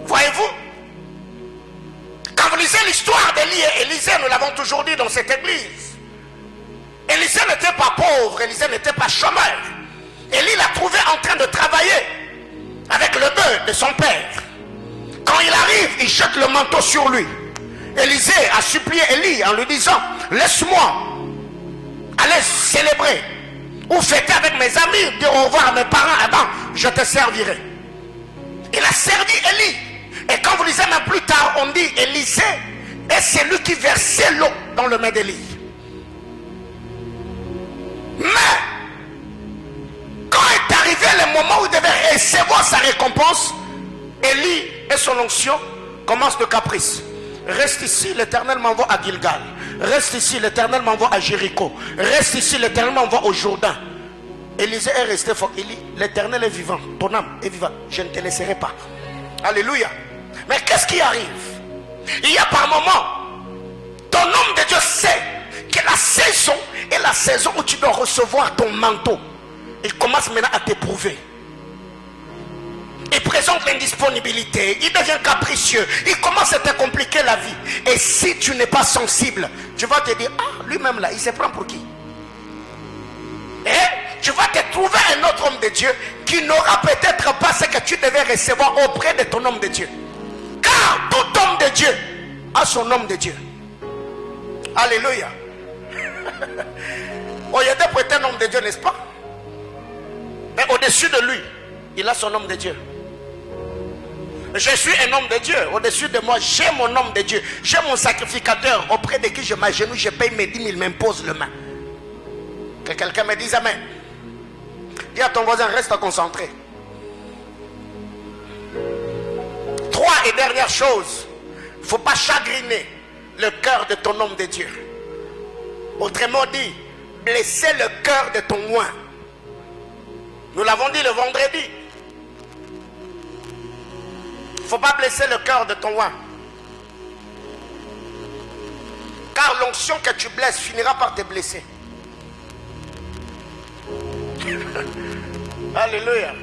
Voyez-vous, quand vous lisez l'histoire d'Élie et Élisée, nous l'avons toujours dit dans cette église, Élisée n'était pas pauvre, Élisée n'était pas chômeur. Élie l'a trouvé en train de travailler avec le bœuf de son père. Quand il arrive, il jette le manteau sur lui. Élisée a supplié Élie en lui disant: laisse-moi aller célébrer ou fêter avec mes amis, dire au revoir à mes parents, avant je te servirai. Il a servi Élie. Et quand vous lisez même plus tard, on dit Élisée est celui qui versait l'eau dans le main d'Élie. Mais quand est arrivé le moment où il devait recevoir sa récompense, Élie et son onction commencent de caprice. Reste ici, l'Éternel m'envoie à Gilgal. Reste ici, l'Éternel m'envoie à Jéricho. Reste ici, l'Éternel m'envoie au Jourdain. Élisée est resté fort. Il dit: l'Éternel est vivant, ton âme est vivante, je ne te laisserai pas. Alléluia. Mais qu'est-ce qui arrive? Il y a par moment, ton homme de Dieu sait que la saison est la saison où tu dois recevoir ton manteau. il commence maintenant à t'éprouver. Il présente l'indisponibilité, il devient capricieux, il commence à te compliquer la vie. Et si tu n'es pas sensible, tu vas te dire, ah, lui-même là, il se prend pour qui? Et tu vas te trouver un autre homme de Dieu qui n'aura peut-être pas ce que tu devais recevoir auprès de ton homme de Dieu. Car tout homme de Dieu a son homme de Dieu. Alléluia. Oh, il y a des prêtés un homme de Dieu, n'est-ce pas? Mais au-dessus de lui, il a son homme de Dieu. Je suis un homme de Dieu. Au-dessus de moi, j'ai mon homme de Dieu. J'ai mon sacrificateur auprès de qui je m'agenouille, je paye mes 10 000, m'impose le main. Que quelqu'un me dise amen. Dis à ton voisin, reste concentré. 3 et dernière chose, il ne faut pas chagriner le cœur de ton homme de Dieu. Autrement dit, blesser le cœur de ton oint. Nous l'avons dit le vendredi. Il ne faut pas blesser le cœur de ton oint. Car l'onction que tu blesses finira par te blesser. Alléluia.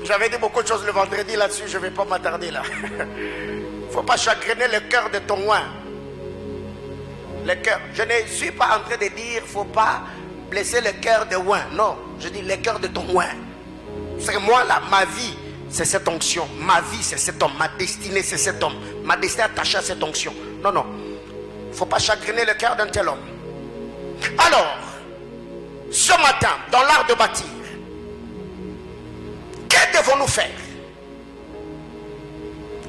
J'avais dit beaucoup de choses le vendredi là-dessus, je ne vais pas m'attarder là. Il ne faut pas chagriner le cœur de ton oint. Le cœur. Je ne suis pas en train de dire il ne faut pas blesser le cœur de oint. Non, je dis le cœur de ton oint. C'est moi là, ma vie, c'est cette onction. Ma vie, c'est cet homme. Ma destinée, c'est cet homme. Ma destinée attachée à cette onction. Non, non. Il ne faut pas chagriner le cœur d'un tel homme. Alors, ce matin, dans l'art de bâtir, que devons-nous faire?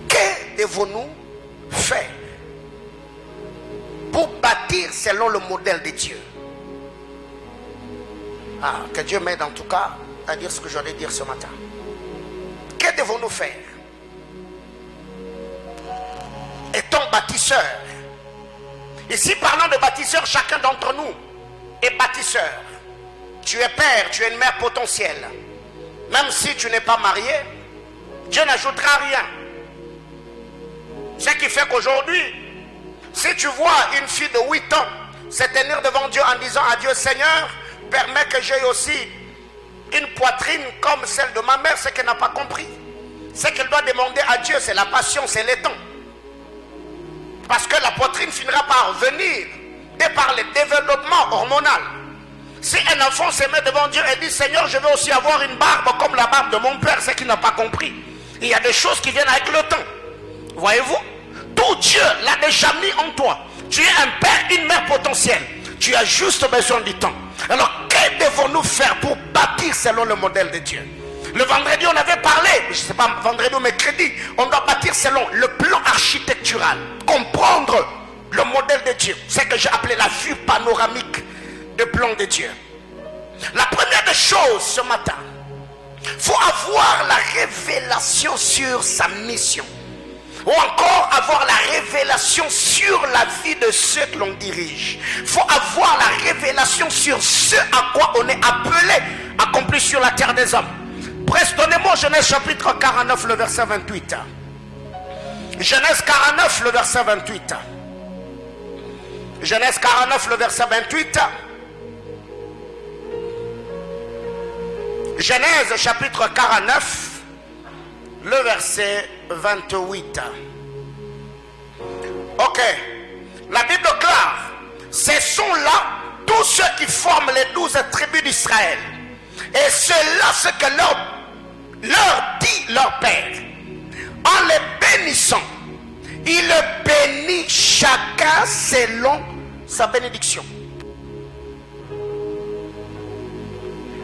Que devons-nous faire pour bâtir selon le modèle de Dieu? Ah, que Dieu m'aide en tout cas à dire ce que j'allais dire ce matin. Que devons-nous faire? Étant bâtisseurs. Ici, parlant de bâtisseurs, chacun d'entre nous est bâtisseur. Tu es père, tu es une mère potentielle. Même si tu n'es pas marié, Dieu n'ajoutera rien. Ce qui fait qu'aujourd'hui, si tu vois une fille de 8 ans se tenir devant Dieu en disant à Dieu, Seigneur, permets que j'aie aussi une poitrine comme celle de ma mère, c'est qu'elle n'a pas compris. Ce qu'elle doit demander à Dieu, c'est la patience, c'est le temps. Parce que la poitrine finira par venir de par le développement hormonal. Si un enfant se met devant Dieu et dit, Seigneur, je veux aussi avoir une barbe comme la barbe de mon père, c'est qu'il n'a pas compris. Il y a des choses qui viennent avec le temps. Voyez-vous? Tout Dieu l'a déjà mis en toi. Tu es un père, une mère potentielle. Tu as juste besoin du temps. Alors, que devons-nous faire pour bâtir selon le modèle de Dieu? Le vendredi, on avait parlé, je ne sais pas, vendredi ou mercredi, on doit bâtir selon le plan architectural. Comprendre le modèle de Dieu. C'est ce que j'ai appelé la vue panoramique de plan de Dieu. La première des choses ce matin, il faut avoir la révélation sur sa mission. Ou encore avoir la révélation sur la vie de ceux que l'on dirige. Il faut avoir la révélation sur ce à quoi on est appelé, accompli sur la terre des hommes. Presse, donnez-moi Genèse chapitre 49, le verset 28. Genèse 49, le verset 28. Genèse 49, le verset 28. Genèse chapitre 49, le verset 28. Ok. La Bible déclare, ce sont là tous ceux qui forment les 12 tribus d'Israël. Et c'est là ce que leur dit leur père. En les bénissant, il bénit chacun selon sa bénédiction.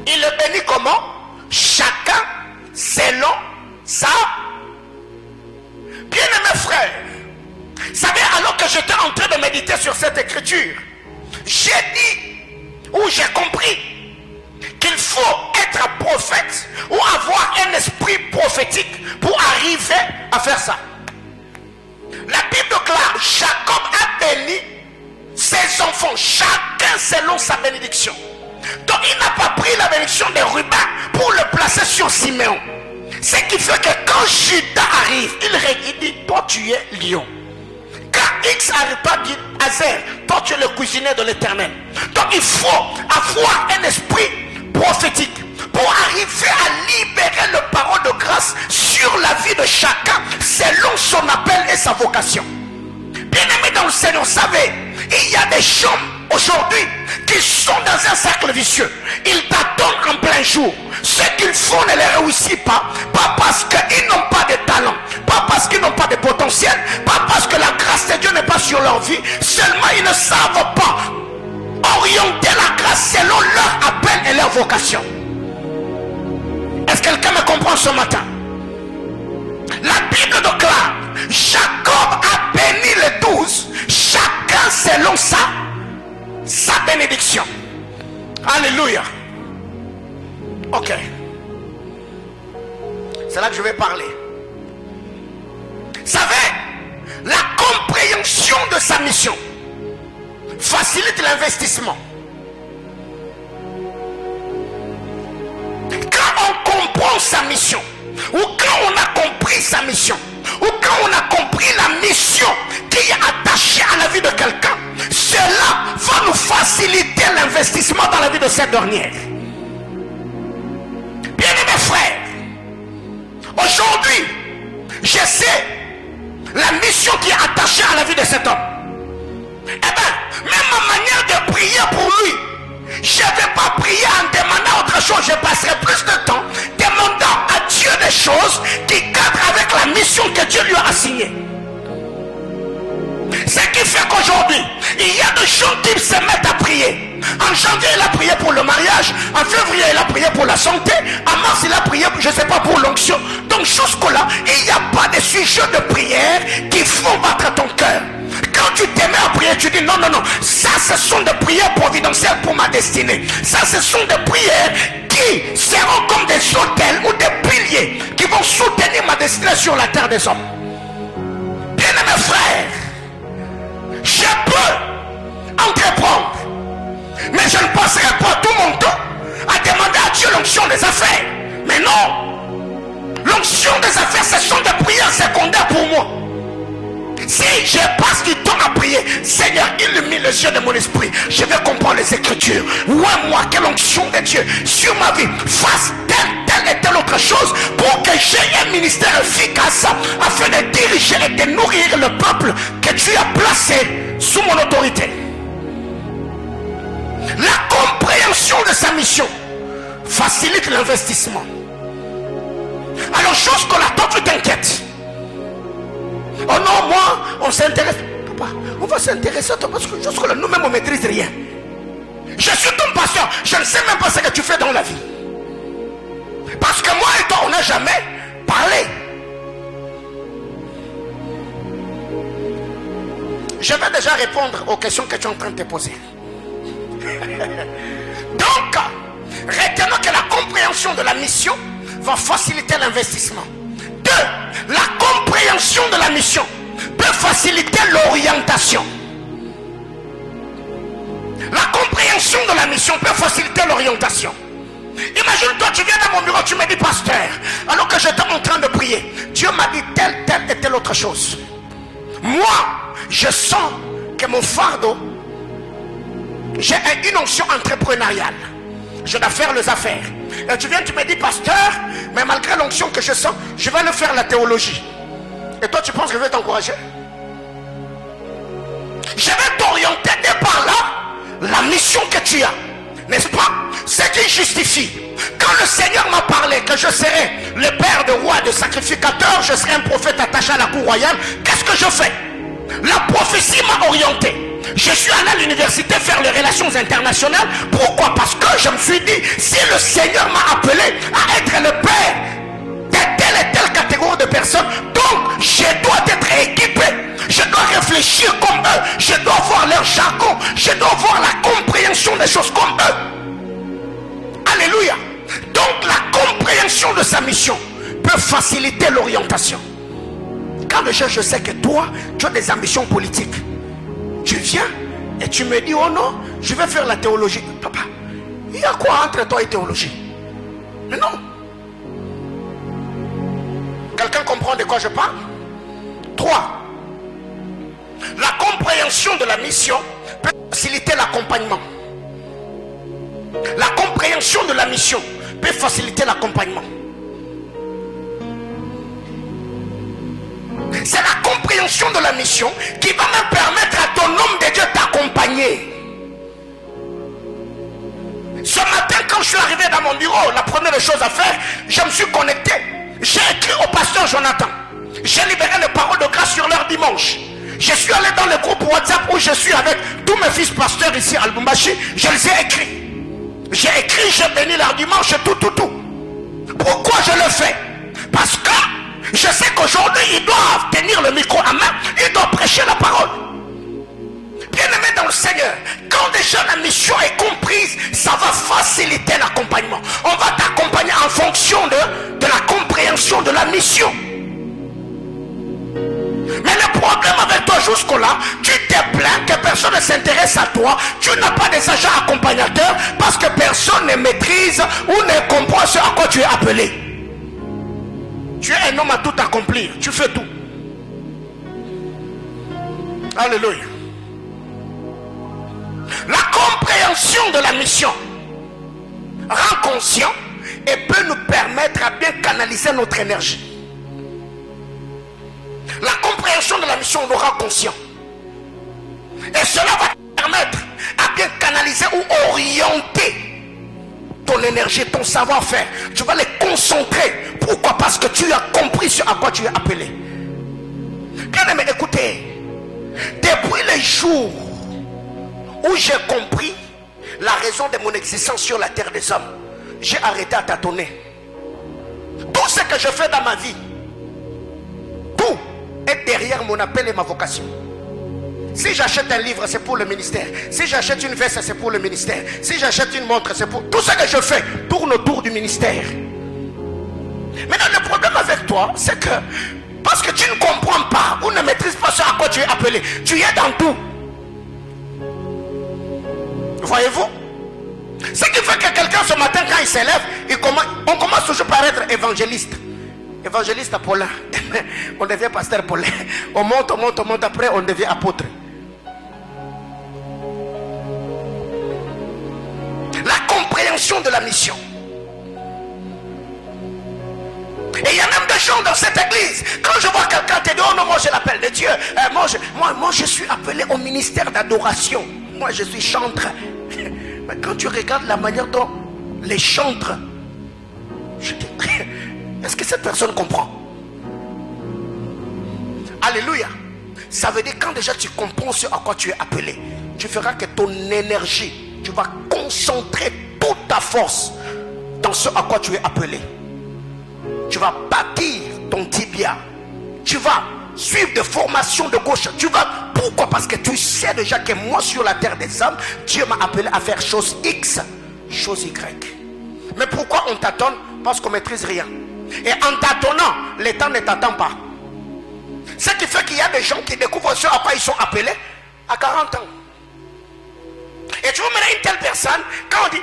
Il le bénit comment? Chacun selon sa. Bien-aimés frères, savez, alors que j'étais en train de méditer sur cette écriture, j'ai dit, ou j'ai compris, qu'il faut être prophète ou avoir un esprit prophétique pour arriver à faire ça. La Bible déclare, Jacob a béni ses enfants, chacun selon sa bénédiction. Donc il n'a pas pris la bénédiction de Ruben pour le placer sur Siméon. Ce qui fait que quand Judas arrive, il dit, toi tu es lion. Car X n'arrive pas dit, Azer, toi tu es le cuisinier de l'Éternel. Donc il faut avoir un esprit prophétique pour arriver à libérer le parole de grâce sur la vie de chacun selon son appel et sa vocation. Bien-aimés dans le Seigneur, vous savez, il y a des gens aujourd'hui qui sont dans un cercle vicieux. Ils t'attendent en plein jour. Ce qu'ils font ne les réussit pas. Pas parce qu'ils n'ont pas de talent, pas parce qu'ils n'ont pas de potentiel, pas parce que la grâce de Dieu n'est pas sur leur vie. Seulement ils ne savent pas orienter la grâce selon leur appel et leur vocation. Est-ce que quelqu'un me comprend ce matin? La Bible déclare: Jacob a béni les 12, chacun selon sa bénédiction. Alléluia. Ok. C'est là que je vais parler. Vous savez, la compréhension de sa mission facilite l'investissement. Quand on comprend sa mission, ou quand on a compris sa mission, ou quand on a compris la mission qui est attachée à la vie de quelqu'un, cela va nous faciliter l'investissement dans la vie de cette dernière. Bien-aimés frères, aujourd'hui, je sais la mission qui est attachée à la vie de cet homme. Eh bien, même ma manière de prier pour lui, je ne vais pas prier en demandant autre chose. Je passerai plus de temps demandant à Dieu des choses qui cadrent avec la mission que Dieu lui a assignée. Ce qui fait qu'aujourd'hui, il y a des gens qui se mettent à prier. En janvier, il a prié pour le mariage. En février, il a prié pour la santé. En mars, il a prié, je ne sais pas, pour l'onction. Donc jusque-là, il n'y a pas de sujet de prière qui font battre ton cœur. Quand tu t'aimes à prier, tu dis non, non, non. Ça, ce sont des prières providentielles pour ma destinée. Ça, ce sont des prières qui seront comme des autels ou des piliers qui vont soutenir ma destinée sur la terre des hommes. Bien-aimés frères, je peux entreprendre, mais je ne passerai pas tout mon temps à demander à Dieu l'onction des affaires. Mais non, l'onction des affaires, ce sont des prières secondaires pour moi. Si je passe du temps à prier, Seigneur, illumine les yeux de mon esprit, je vais comprendre les Écritures. Ouais, moi, que l'onction de Dieu sur ma vie fasse telle et telle autre chose pour que j'aie un ministère efficace afin de diriger et de nourrir le peuple que tu as placé sous mon autorité. La compréhension de sa mission facilite l'investissement. Alors, chose que là, toi, tu t'inquiètes. Oh non, moi, on s'intéresse. Papa, on va s'intéresser à toi parce que jusque-là, nous-mêmes, on ne maîtrise rien. Je suis ton pasteur. Je ne sais même pas ce que tu fais dans la vie. Parce que moi et toi, on n'a jamais parlé. Je vais déjà répondre aux questions que tu es en train de te poser. Donc, retenons que la compréhension de la mission va faciliter l'investissement. 2. La compréhension de la mission peut faciliter l'orientation. La compréhension de la mission peut faciliter l'orientation. Imagine-toi, tu viens dans mon bureau, tu me dis pasteur, alors que j'étais en train de prier, Dieu m'a dit telle et telle autre chose. Moi, je sens que mon fardeau, j'ai une onction entrepreneuriale. Je dois faire les affaires. Et tu viens, tu me dis pasteur, mais malgré l'onction que je sens, je vais aller faire la théologie. Et toi, tu penses que je vais t'encourager? Je vais t'orienter de par là la mission que tu as, n'est-ce pas? Ce qui justifie. Quand le Seigneur m'a parlé que je serai le père de roi, de sacrificateur, je serai un prophète attaché à la cour royale, qu'est-ce que je fais? La prophétie m'a orienté. Je suis allé à l'université faire les relations internationales. Pourquoi? Parce que je me suis dit, si le Seigneur m'a appelé à être le père de telle et telle catégorie de personnes, donc je dois être équipé, je dois réfléchir comme eux, je dois voir leur jargon, je dois voir la compréhension des choses comme eux. Alléluia. Donc la compréhension de sa mission peut faciliter l'orientation. Quand je sais que toi, tu as des ambitions politiques, tu viens et tu me dis, oh non, je vais faire la théologie. Papa, il y a quoi entre toi et théologie? Mais non. Quelqu'un comprend de quoi je parle? 3. La compréhension de la mission peut faciliter l'accompagnement. La compréhension de la mission peut faciliter l'accompagnement. C'est la compréhension de la mission qui va même permettre à ton homme de Dieu d'accompagner. Ce matin, quand je suis arrivé dans mon bureau, la première chose à faire, je me suis connecté. J'ai écrit au pasteur Jonathan. J'ai libéré les paroles de grâce sur leur dimanche. Je suis allé dans le groupe WhatsApp où je suis avec tous mes fils pasteurs ici à Lubumbashi. Je les ai écrits. J'ai écrit, j'ai béni leur dimanche, tout. Pourquoi je le fais? Parce que je sais qu'aujourd'hui, ils doivent tenir le micro à main. Ils doivent prêcher la parole. Bien-aimé dans le Seigneur, quand déjà la mission est comprise, ça va faciliter l'accompagnement. On va t'accompagner en fonction de la compréhension de la mission. Mais le problème avec toi jusque-là, tu te plains que personne ne s'intéresse à toi. Tu n'as pas des agents accompagnateurs parce que personne ne maîtrise ou ne comprend ce à quoi tu es appelé. Tu es un homme à tout accomplir. Tu fais tout. Alléluia. La compréhension de la mission rend conscient et peut nous permettre à bien canaliser notre énergie. La compréhension de la mission nous rend conscient. Et cela va te permettre à bien canaliser ou orienter ton énergie, ton savoir-faire. Tu vas les concentrer. Pourquoi? Parce que tu as compris ce à quoi tu es appelé. Bien aimé, écoutez. Depuis les jours où j'ai compris la raison de mon existence sur la terre des hommes, j'ai arrêté à tâtonner. Tout ce que je fais dans ma vie, tout est derrière mon appel et ma vocation. Si j'achète un livre, c'est pour le ministère. Si j'achète une veste, c'est pour le ministère. Si j'achète une montre, c'est pour... Tout ce que je fais tourne autour du ministère. Maintenant, le problème avec toi, c'est que parce que tu ne comprends pas ou ne maîtrises pas ce à quoi tu es appelé, tu es dans tout. Voyez-vous? Ce qui fait que quelqu'un ce matin, quand il s'élève, on commence toujours par être évangéliste. Évangéliste Paulin. On devient pasteur Paulin. On monte. Après, on devient apôtre. La compréhension de la mission. Et il y a même des gens dans cette église. Quand je vois quelqu'un te dire, oh non, moi je l'appelle de Dieu. Moi je suis appelé au ministère d'adoration. Moi je suis chantre. Mais quand tu regardes la manière dont les chantres, je dis, est-ce que cette personne comprend? Alléluia. Ça veut dire quand déjà tu comprends ce à quoi tu es appelé, tu feras que ton énergie, tu vas concentrer toute ta force dans ce à quoi tu es appelé. Tu vas bâtir ton tibia. Tu vas suivre des formations de gauche. Pourquoi? Parce que tu sais déjà que moi sur la terre des hommes, Dieu m'a appelé à faire chose X, chose Y. Mais pourquoi on tâtonne? Parce qu'on ne maîtrise rien. Et en tâtonnant, le temps ne t'attend pas. Ce qui fait qu'il y a des gens qui découvrent ce à quoi ils sont appelés à 40 ans. Et tu vois maintenant une telle personne, quand on dit,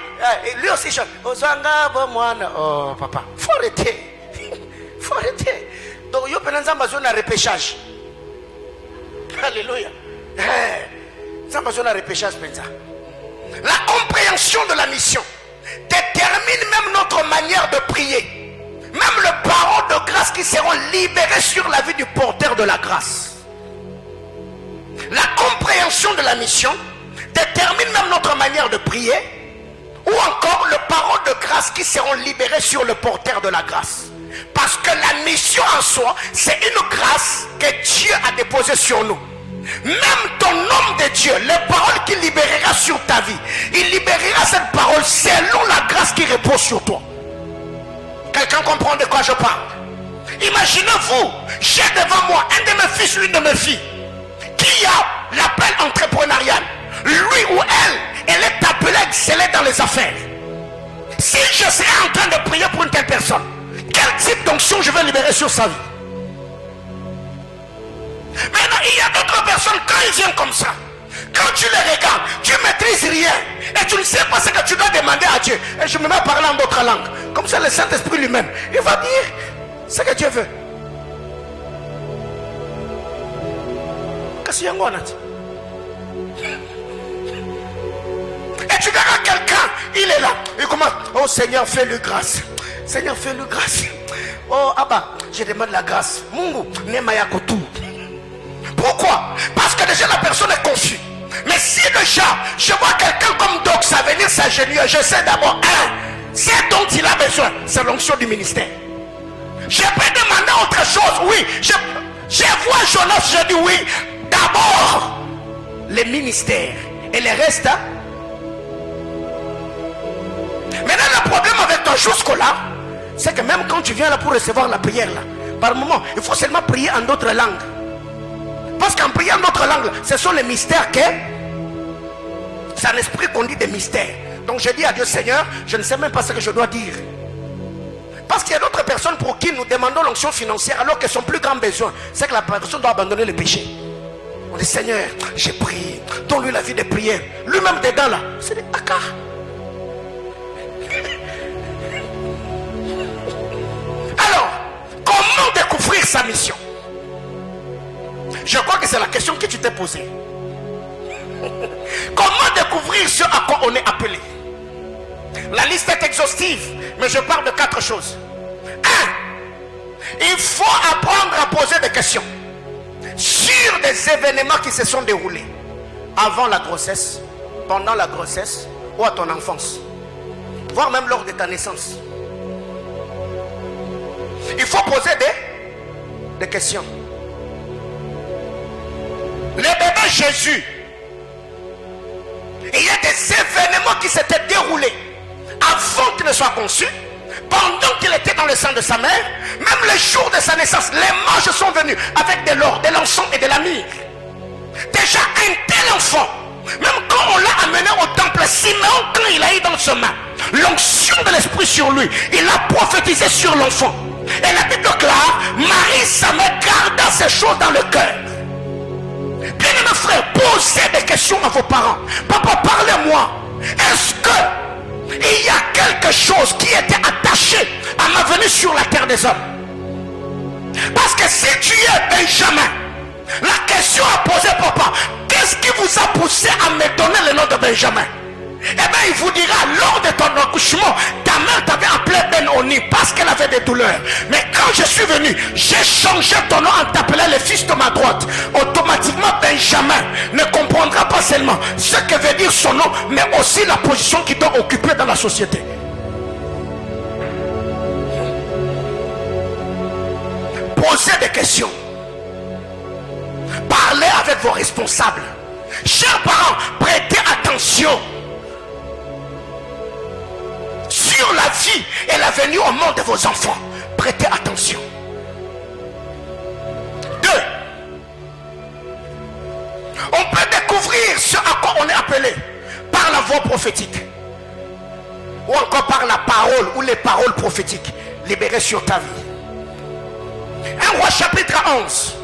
lui aussi chante, oh papa, faut arrêter. Faut arrêter. Donc, il y a besoin de repêchage. Alléluia. Ça besoin de repêchage. La compréhension de la mission détermine même notre manière de prier. Même les paroles de grâce qui seront libérées sur la vie du porteur de la grâce. La compréhension de la mission détermine même notre manière de prier. Ou encore les paroles de grâce qui seront libérées sur le porteur de la grâce. Parce que la mission en soi, c'est une grâce que Dieu a déposée sur nous. Même ton homme de Dieu, les paroles qu'il libérera sur ta vie, il libérera cette parole selon la grâce qui repose sur toi. Quelqu'un comprend de quoi je parle? Imaginez-vous, j'ai devant moi un de mes fils, une de mes filles, qui a l'appel entrepreneurial. Lui ou elle est appelée à exceller dans les affaires. Si je serais en train de prier pour une telle personne, quel type d'onction je vais libérer sur sa vie? Maintenant, il y a d'autres personnes, quand ils viennent comme ça, quand tu les regardes, tu ne maîtrises rien. Et tu ne sais pas ce que tu dois demander à Dieu. Et je me mets à parler en d'autres langues. Comme ça, le Saint-Esprit lui-même, il va dire ce que Dieu veut. Qu'est-ce qu'il y a? Et tu verras quelqu'un, il est là. Il commence. Oh Seigneur, fais-le grâce. Seigneur, fais-le grâce. Oh Abba, je demande la grâce. Mungu, nemayakotu. Pourquoi? Parce que déjà la personne est confuse. Mais si déjà je vois quelqu'un comme Doc, ça venir s'agenouiller, je sais d'abord, ce dont il a besoin, c'est l'onction du ministère. Je peux demander autre chose, oui. Je vois Jonas, je dis oui. D'abord, les ministères. Et les restes. Hein? Maintenant, le problème avec toi jusque-là, c'est que même quand tu viens là pour recevoir la prière, là, par moment, il faut seulement prier en d'autres langues. Parce qu'en priant en d'autres langues, ce sont les mystères que c'est un esprit qu'on dit des mystères. Donc je dis à Dieu, Seigneur, je ne sais même pas ce que je dois dire. Parce qu'il y a d'autres personnes pour qui nous demandons l'onction financière alors que son plus grand besoin, c'est que la personne doit abandonner le péché. On dit, Seigneur, j'ai prié, donne-lui la vie de prière. Lui-même dedans là, c'est des aka. Alors, comment découvrir sa mission? Je crois que c'est la question que tu t'es posée. Comment découvrir ce à quoi on est appelé? La liste est exhaustive, mais je parle de 4 choses. 1. Il faut apprendre à poser des questions sur des événements qui se sont déroulés avant la grossesse, pendant la grossesse ou à ton enfance, voire même lors de ta naissance. Il faut poser des questions. Le bébé Jésus, il y a des événements qui s'étaient déroulés avant qu'il ne soit conçu, pendant qu'il était dans le sein de sa mère, même le jour de sa naissance, les mages sont venus avec de l'or, de l'encens et de la myrrhe. Déjà un tel enfant, même quand on l'a amené au temple, Simeon, quand il a eu dans ses mains l'onction de l'esprit sur lui, il a prophétisé sur l'enfant. Et la Bible déclare, Marie, sa mère, garda ces choses dans le cœur. Bien aimé frère, posez des questions à vos parents. Papa, parlez-moi. Est-ce que il y a quelque chose qui était attaché à ma venue sur la terre des hommes? Parce que si tu es Benjamin, la question à poser, papa, qu'est-ce qui vous a poussé à me donner le nom de Benjamin? Eh bien, il vous dira, lors de ton accouchement, ta mère t'avait appelé Ben-Oni parce qu'elle avait des douleurs. Mais quand je suis venu, j'ai changé ton nom en t'appelant le fils de ma droite. Automatiquement, Benjamin ne comprendra pas seulement ce que veut dire son nom, mais aussi la position qu'il doit occuper dans la société. Posez des questions. Parlez avec vos responsables. Chers parents, prêtez attention sur la vie et la venue au monde de vos enfants. Prêtez attention. 2. On peut découvrir ce à quoi on est appelé par la voix prophétique, ou encore par la parole ou les paroles prophétiques libérées sur ta vie. 1 Roi chapitre 11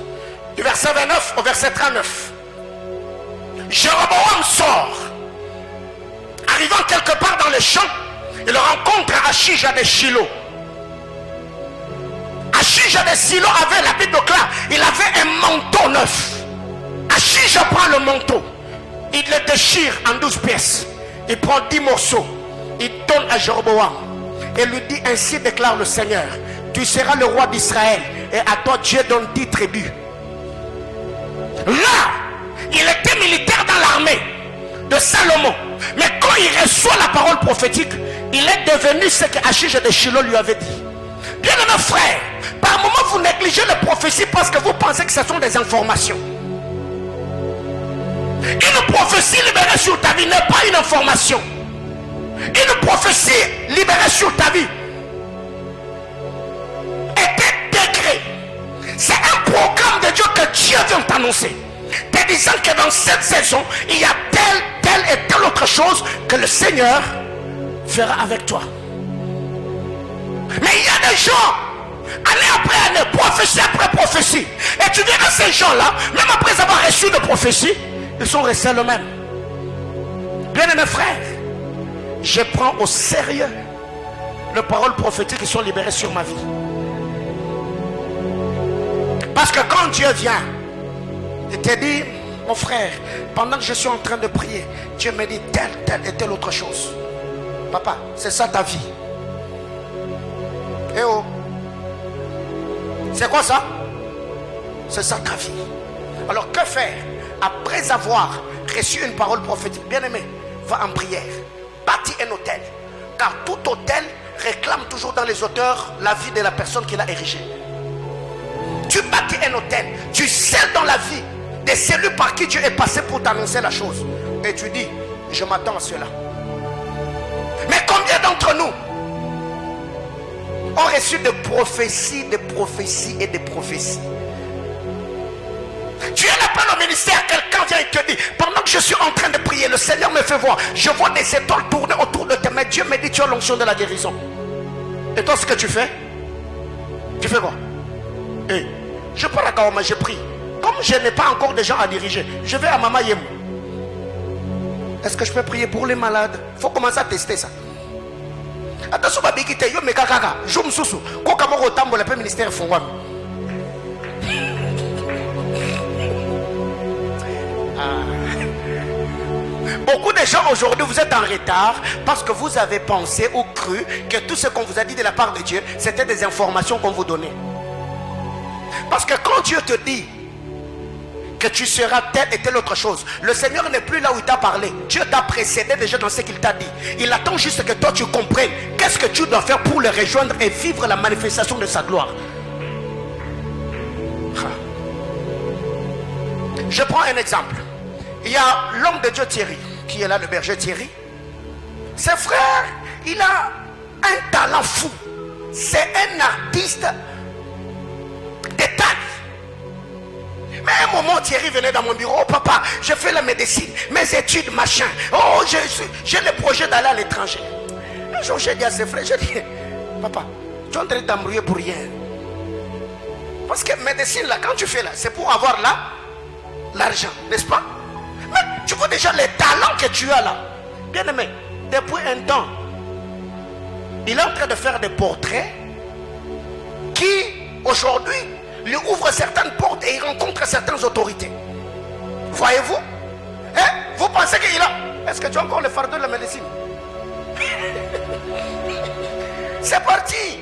du verset 29 au verset 39. Jéroboam sort. Arrivant quelque part dans les champs, il rencontre Achija de Shilo. Achija de Shilo avait, la Bible déclare, il avait un manteau neuf. Achija prend le manteau, il le déchire en 12 pièces. Il prend 10 morceaux, il donne à Jéroboam et lui dit, ainsi déclare le Seigneur, tu seras le roi d'Israël et à toi Dieu donne 10 tribus. Là, il était militaire dans l'armée de Salomon. Mais quand il reçoit la parole prophétique, il est devenu ce que Achija de Shilo lui avait dit. Bien aimé frère, par moment vous négligez les prophéties parce que vous pensez que ce sont des informations. Une prophétie libérée sur ta vie n'est pas une information. Une prophétie libérée sur ta vie est un décret. C'est un programme de Dieu que Dieu vient t'annoncer, te disant que dans cette saison il y a telle et telle autre chose que le Seigneur fera avec toi. Mais il y a des gens, année après année, prophétie après prophétie, et tu verras ces gens-là, même après avoir reçu de prophétie, ils sont restés le même. Bien aimé frère, je prends au sérieux les paroles prophétiques qui sont libérées sur ma vie. Parce que quand Dieu vient, il te dit, mon frère, pendant que je suis en train de prier, Dieu me dit telle et telle autre chose. Papa, c'est ça ta vie. Eh oh. C'est quoi ça? C'est ça ta vie. Alors que faire? Après avoir reçu une parole prophétique, bien-aimé, va en prière. Bâtis un hôtel. Car tout hôtel réclame toujours dans les hauteurs la vie de la personne qui l'a érigé. Tu bâtis un hôtel. Tu scelles dans la vie de celui par qui Dieu est passé pour t'annoncer la chose. Et tu dis, je m'attends à cela. Mais combien d'entre nous ont reçu des prophéties, des prophéties et des prophéties? Tu es l'appel au ministère, quelqu'un vient et te dit, pendant que je suis en train de prier, le Seigneur me fait voir, je vois des étoiles tourner autour de tes mains. Dieu me dit, tu as l'onction de la guérison. Et toi, ce que tu fais? Tu fais quoi? Hey, je pars à Kaoma, je prie. Comme je n'ai pas encore de gens à diriger, je vais à Mama Yem. Est-ce que je peux prier pour les malades? Il faut commencer à tester ça. Attention, babikite, yo me kakaka, je me soussou. Quand on tambo le ministère fongwam. Beaucoup de gens aujourd'hui, vous êtes en retard parce que vous avez pensé ou cru que tout ce qu'on vous a dit de la part de Dieu, c'était des informations qu'on vous donnait. Parce que quand Dieu te dit que tu seras telle et telle autre chose, le Seigneur n'est plus là où il t'a parlé. Dieu t'a précédé déjà dans ce qu'il t'a dit. Il attend juste que toi tu comprennes qu'est-ce que tu dois faire pour le rejoindre et vivre la manifestation de sa gloire. Je prends un exemple. Il y a l'homme de Dieu Thierry, qui est là, le berger Thierry. Ses frères, il a un talent fou. C'est un artiste de taille. Mais à un moment, Thierry venait dans mon bureau. Oh papa, je fais la médecine, mes études, machin. Oh, j'ai le projet d'aller à l'étranger. Un jour, j'ai dit à ses frères, j'ai dit, papa, tu es en train de t'embrouiller pour rien. Parce que médecine, là, quand tu fais là, c'est pour avoir là l'argent, n'est-ce pas? Mais tu vois déjà les talents que tu as là. Bien aimé, depuis un temps, il est en train de faire des portraits qui, aujourd'hui, lui ouvrent certaines portes et il rencontre certaines autorités. Voyez-vous? Hein? Vous pensez qu'il a... Est-ce que tu as encore le fardeau de la médecine? C'est parti.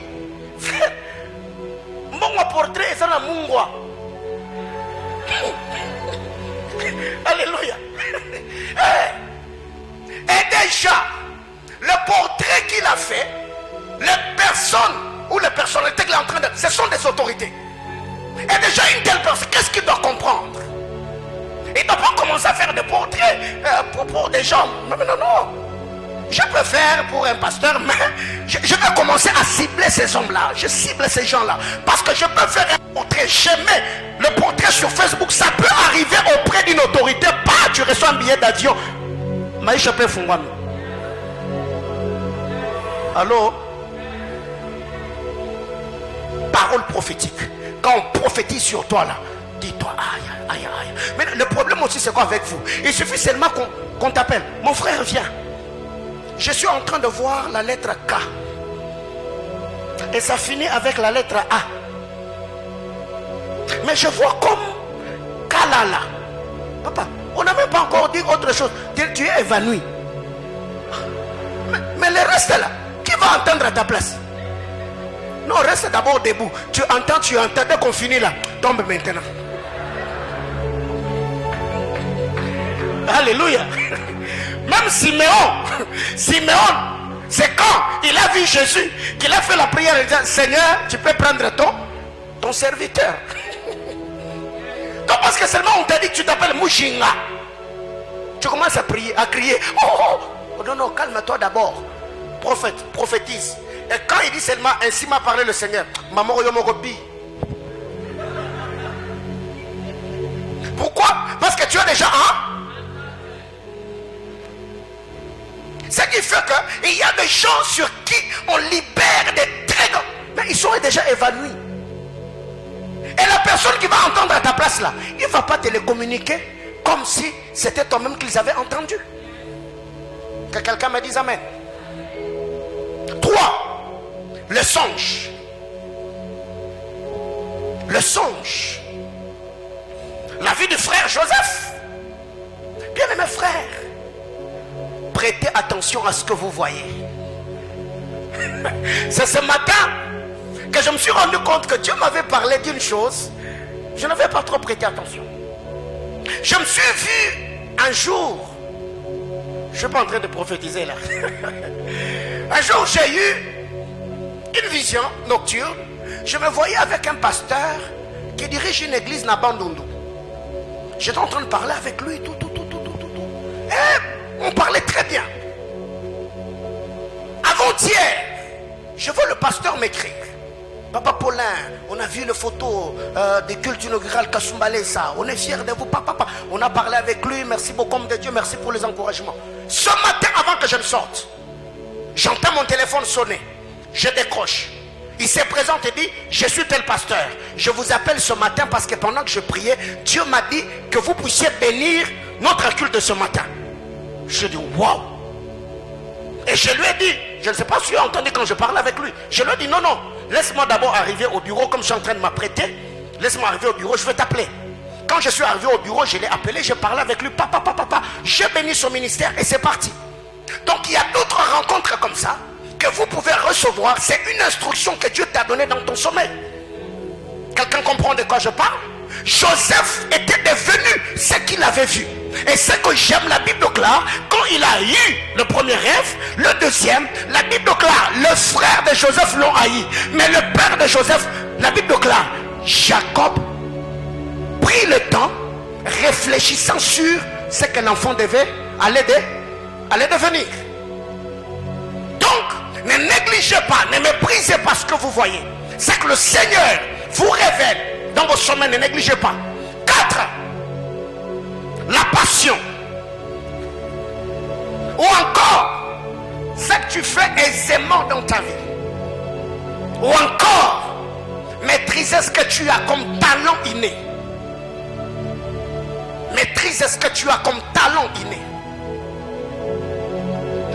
Mon portrait, c'est la mungwa. Alléluia. Et déjà, le portrait qu'il a fait, les personnes ou les personnalités qu'il est en train de... Ce sont des autorités. Et déjà une telle personne, qu'est-ce qu'il doit comprendre? Il ne doit pas commencer à faire des portraits pour des gens. Non, non, non. Je peux faire pour un pasteur, mais je vais commencer à cibler ces hommes-là. Je cible ces gens-là. Parce que je peux faire un portrait. Je mets le portrait sur Facebook. Ça peut arriver auprès d'une autorité. Bah, tu reçois un billet d'avion. Maïcha peut fungwami. Allô? Parole prophétique. Quand on prophétise sur toi là, dis-toi aïe, aïe, aïe. Mais le problème aussi c'est quoi avec vous? Il suffit seulement qu'on t'appelle. Mon frère vient. Je suis en train de voir la lettre K. Et ça finit avec la lettre A. Mais je vois comme Kalala. Papa, on n'a même pas encore dit autre chose. Tu es évanoui. Mais le reste là, qui va entendre à ta place? Non, reste d'abord debout. Tu entends. Dès qu'on finit là, tombe maintenant. Alléluia. Même Siméon, c'est quand il a vu Jésus qu'il a fait la prière et dit, Seigneur, tu peux prendre ton serviteur. Donc parce que seulement on t'a dit que tu t'appelles Mouchinga. Tu commences à prier, à crier. Oh, non, calme-toi d'abord. Prophétise. Et quand il dit seulement, ainsi m'a parlé le Seigneur, Maman Yomogobi. Pourquoi? Parce que tu as déjà un. Ce qui fait qu'il y a des gens sur qui on libère des traits, mais ils sont déjà évanouis. Et la personne qui va entendre à ta place là, il ne va pas te les communiquer comme si c'était toi-même qu'ils avaient entendu. Que quelqu'un me dise amen. 3. Le songe. Le songe. La vie du frère Joseph. Bien aimé frère, prêtez attention à ce que vous voyez. C'est ce matin que je me suis rendu compte que Dieu m'avait parlé d'une chose. Je n'avais pas trop prêté attention. Je me suis vu un jour, je ne suis pas en train de prophétiser là. Un jour j'ai eu une vision nocturne. Je me voyais avec un pasteur qui dirige une église à Bandundu. J'étais en train de parler avec lui, tout. Et on parlait très bien. Avant-hier, je vois le pasteur m'écrire. Papa Paulin, on a vu les photos des cultes inaugurales Kasumbalesa. On est fiers de vous, papa. On a parlé avec lui. Merci beaucoup, homme de Dieu. Merci pour les encouragements. Ce matin, avant que je ne sorte, j'entends mon téléphone sonner. Je décroche. Il se présente et dit, je suis tel pasteur. Je vous appelle ce matin parce que pendant que je priais, Dieu m'a dit que vous puissiez bénir notre culte de ce matin. Je dis, waouh. Et je lui ai dit, je ne sais pas si tu as entendu quand je parlais avec lui. Je lui ai dit, non, laisse-moi d'abord arriver au bureau comme je suis en train de m'apprêter. Laisse-moi arriver au bureau, je vais t'appeler. Quand je suis arrivé au bureau, je l'ai appelé, j'ai parlé avec lui. Papa. J'ai béni son ministère et c'est parti. Donc il y a d'autres rencontres comme ça que vous pouvez recevoir. C'est une instruction que Dieu t'a donnée dans ton sommeil. Quelqu'un comprend de quoi je parle? Joseph était devenu ce qu'il avait vu. Et ce que j'aime, la Bible déclare, quand il a eu le premier rêve, le deuxième, la Bible déclare, le frère de Joseph l'ont haï. Mais le père de Joseph, la Bible déclare, Jacob prit le temps, réfléchissant sur ce que l'enfant devait aller devenir. Donc, ne négligez pas, ne méprisez pas ce que vous voyez. C'est que le Seigneur vous révèle dans vos sommeils, ne négligez pas. 4. La passion. Ou encore, ce que tu fais aisément dans ta vie. Ou encore, maîtriser ce que tu as comme talent inné. Maîtriser ce que tu as comme talent inné.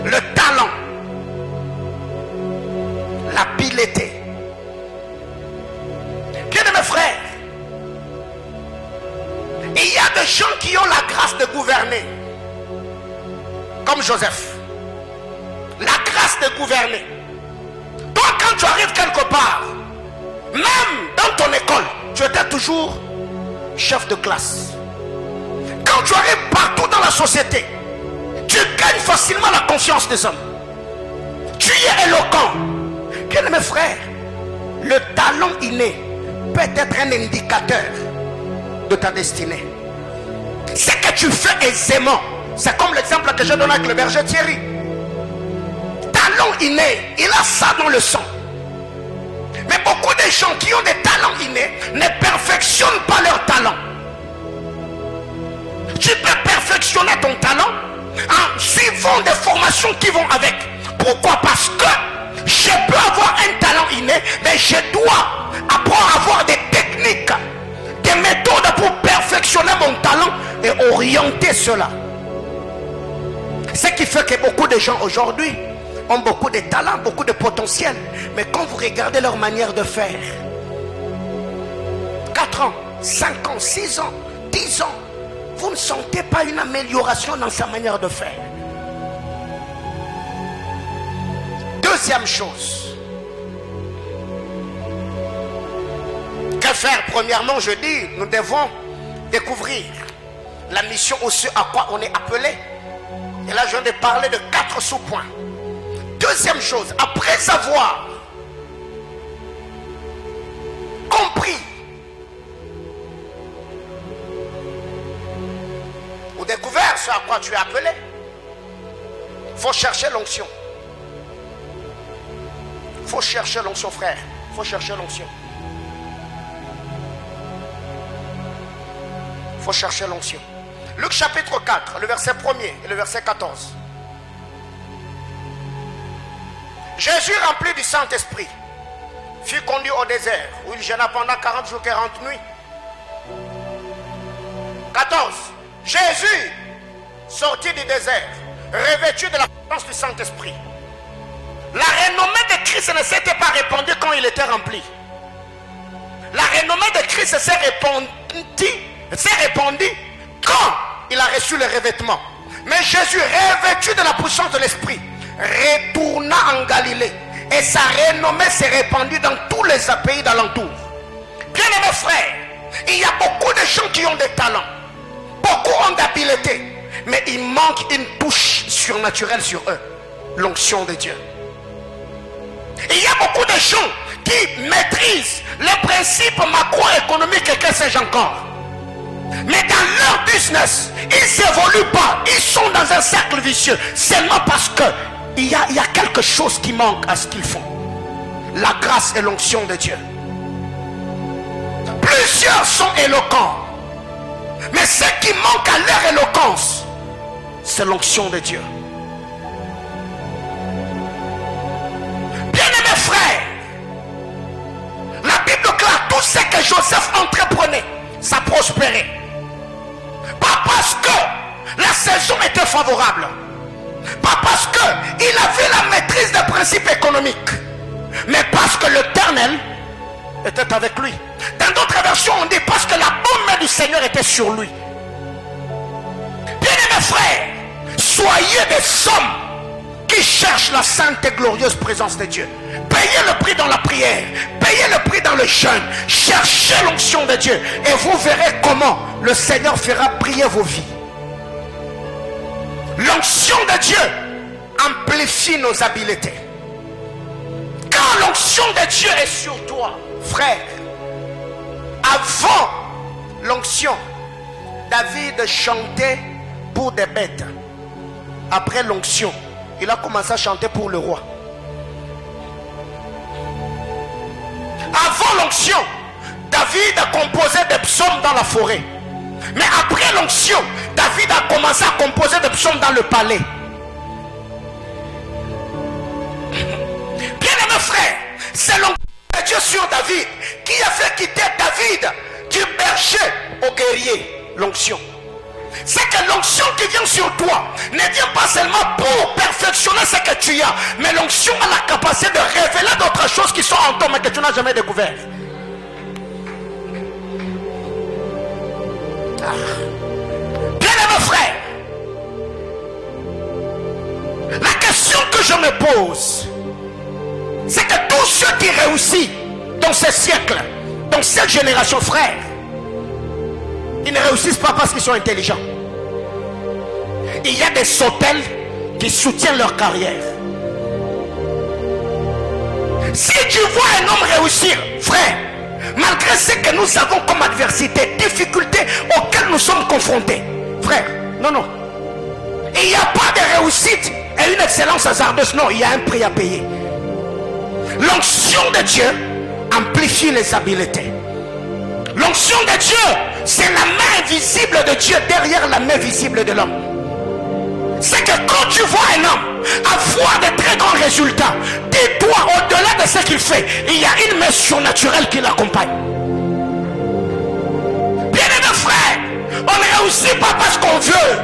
Le talent. L'habileté. Bien de mes frères, il y a des gens qui ont la grâce de gouverner. Comme Joseph. La grâce de gouverner. Toi, quand tu arrives quelque part, même dans ton école, tu étais toujours chef de classe. Quand tu arrives partout dans la société, tu gagnes facilement la confiance des hommes. Tu es éloquent. Bien mes frères, le talent inné peut être un indicateur de ta destinée. Ce que tu fais aisément, c'est comme l'exemple que j'ai donné avec le berger Thierry. Talent inné, il a ça dans le sang. Mais beaucoup de gens qui ont des talents innés ne perfectionnent pas leur talent. Tu peux perfectionner ton talent en suivant des formations qui vont avec. Pourquoi? Parce que je peux avoir un talent inné, mais je dois apprendre à avoir des techniques, des méthodes pour perfectionner mon talent et orienter cela. Ce qui fait que beaucoup de gens aujourd'hui ont beaucoup de talent, beaucoup de potentiel, mais quand vous regardez leur manière de faire, 4 ans, 5 ans, 6 ans, 10 ans, vous ne sentez pas une amélioration dans sa manière de faire. Deuxième chose, que faire? Premièrement, je dis, nous devons découvrir la mission ou ce à quoi on est appelé. Et là, je viens de parler de 4 sous-points. Deuxième chose, après avoir compris ou découvert ce à quoi tu es appelé, il faut chercher l'onction. Il faut chercher l'onction, frère. Il faut chercher l'onction. Il faut chercher l'onction. Luc chapitre 4, le verset 1er et le verset 14. Jésus, rempli du Saint-Esprit, fut conduit au désert où il jeûna pendant 40 jours, 40 nuits. 14. Jésus sortit du désert, revêtu de la puissance du Saint-Esprit. La renommée de Christ ne s'était pas répandue quand il était rempli. La renommée de Christ s'est répandue quand il a reçu le revêtement. Mais Jésus, revêtu de la puissance de l'Esprit, retourna en Galilée. Et sa renommée s'est répandue dans tous les pays d'alentour. Bien-aimés frères, il y a beaucoup de gens qui ont des talents. Beaucoup ont d'habileté. Mais il manque une touche surnaturelle sur eux. L'onction de Dieu. Il y a beaucoup de gens qui maîtrisent les principes macroéconomiques et que sais-je encore. Mais dans leur business, ils n'évoluent pas. Ils sont dans un cercle vicieux. Seulement parce que il y a quelque chose qui manque à ce qu'ils font. La grâce et l'onction de Dieu. Plusieurs sont éloquents. Mais ce qui manque à leur éloquence, c'est l'onction de Dieu. Bien-aimés frères, la Bible clare tout ce que Joseph entreprenait, ça prospérait. Pas parce que la saison était favorable, pas parce qu'il avait la maîtrise des principes économiques, mais parce que l'Éternel était avec lui. Dans d'autres versions, on dit parce que la bonne main du Seigneur était sur lui. Bien-aimés frères, soyez des hommes qui cherchent la sainte et glorieuse présence de Dieu. Payez le prix dans la prière, payez le prix dans le jeûne, cherchez l'onction de Dieu et vous verrez comment le Seigneur fera briller vos vies. L'onction de Dieu amplifie nos habiletés. Quand l'onction de Dieu est sur toi, frère, avant l'onction, David chantait pour des bêtes. Après l'onction, il a commencé à chanter pour le roi. Avant l'onction, David a composé des psaumes dans la forêt. Mais après l'onction, David a commencé à composer des psaumes dans le palais. Bien-aimés frères, c'est l'onction de Dieu sur David qui a fait quitter David du berger au guerrier. L'onction. C'est que l'onction qui vient sur toi ne vient pas seulement pour perfectionner ce que tu as, mais l'onction a la capacité de révéler d'autres choses qui sont en toi mais que tu n'as jamais découvert. Bien-aimés frères, la question que je me pose, c'est que tous ceux qui réussissent dans ce siècle, dans cette génération, frère, ils ne réussissent pas parce qu'ils sont intelligents. Il y a des sautelles qui soutiennent leur carrière. Si tu vois un homme réussir, frère, malgré ce que nous avons comme adversité, difficultés auxquelles nous sommes confrontés, frère, non. Il n'y a pas de réussite et une excellence hasardeuse. Non, il y a un prix à payer. L'onction de Dieu amplifie les habiletés. L'onction de Dieu, c'est la main invisible de Dieu derrière la main visible de l'homme. C'est que quand tu vois un homme avoir de très grands résultats, dis-toi, au-delà de ce qu'il fait, il y a une main surnaturelle qui l'accompagne. Bien-aimés frères, on ne réussit pas parce qu'on veut.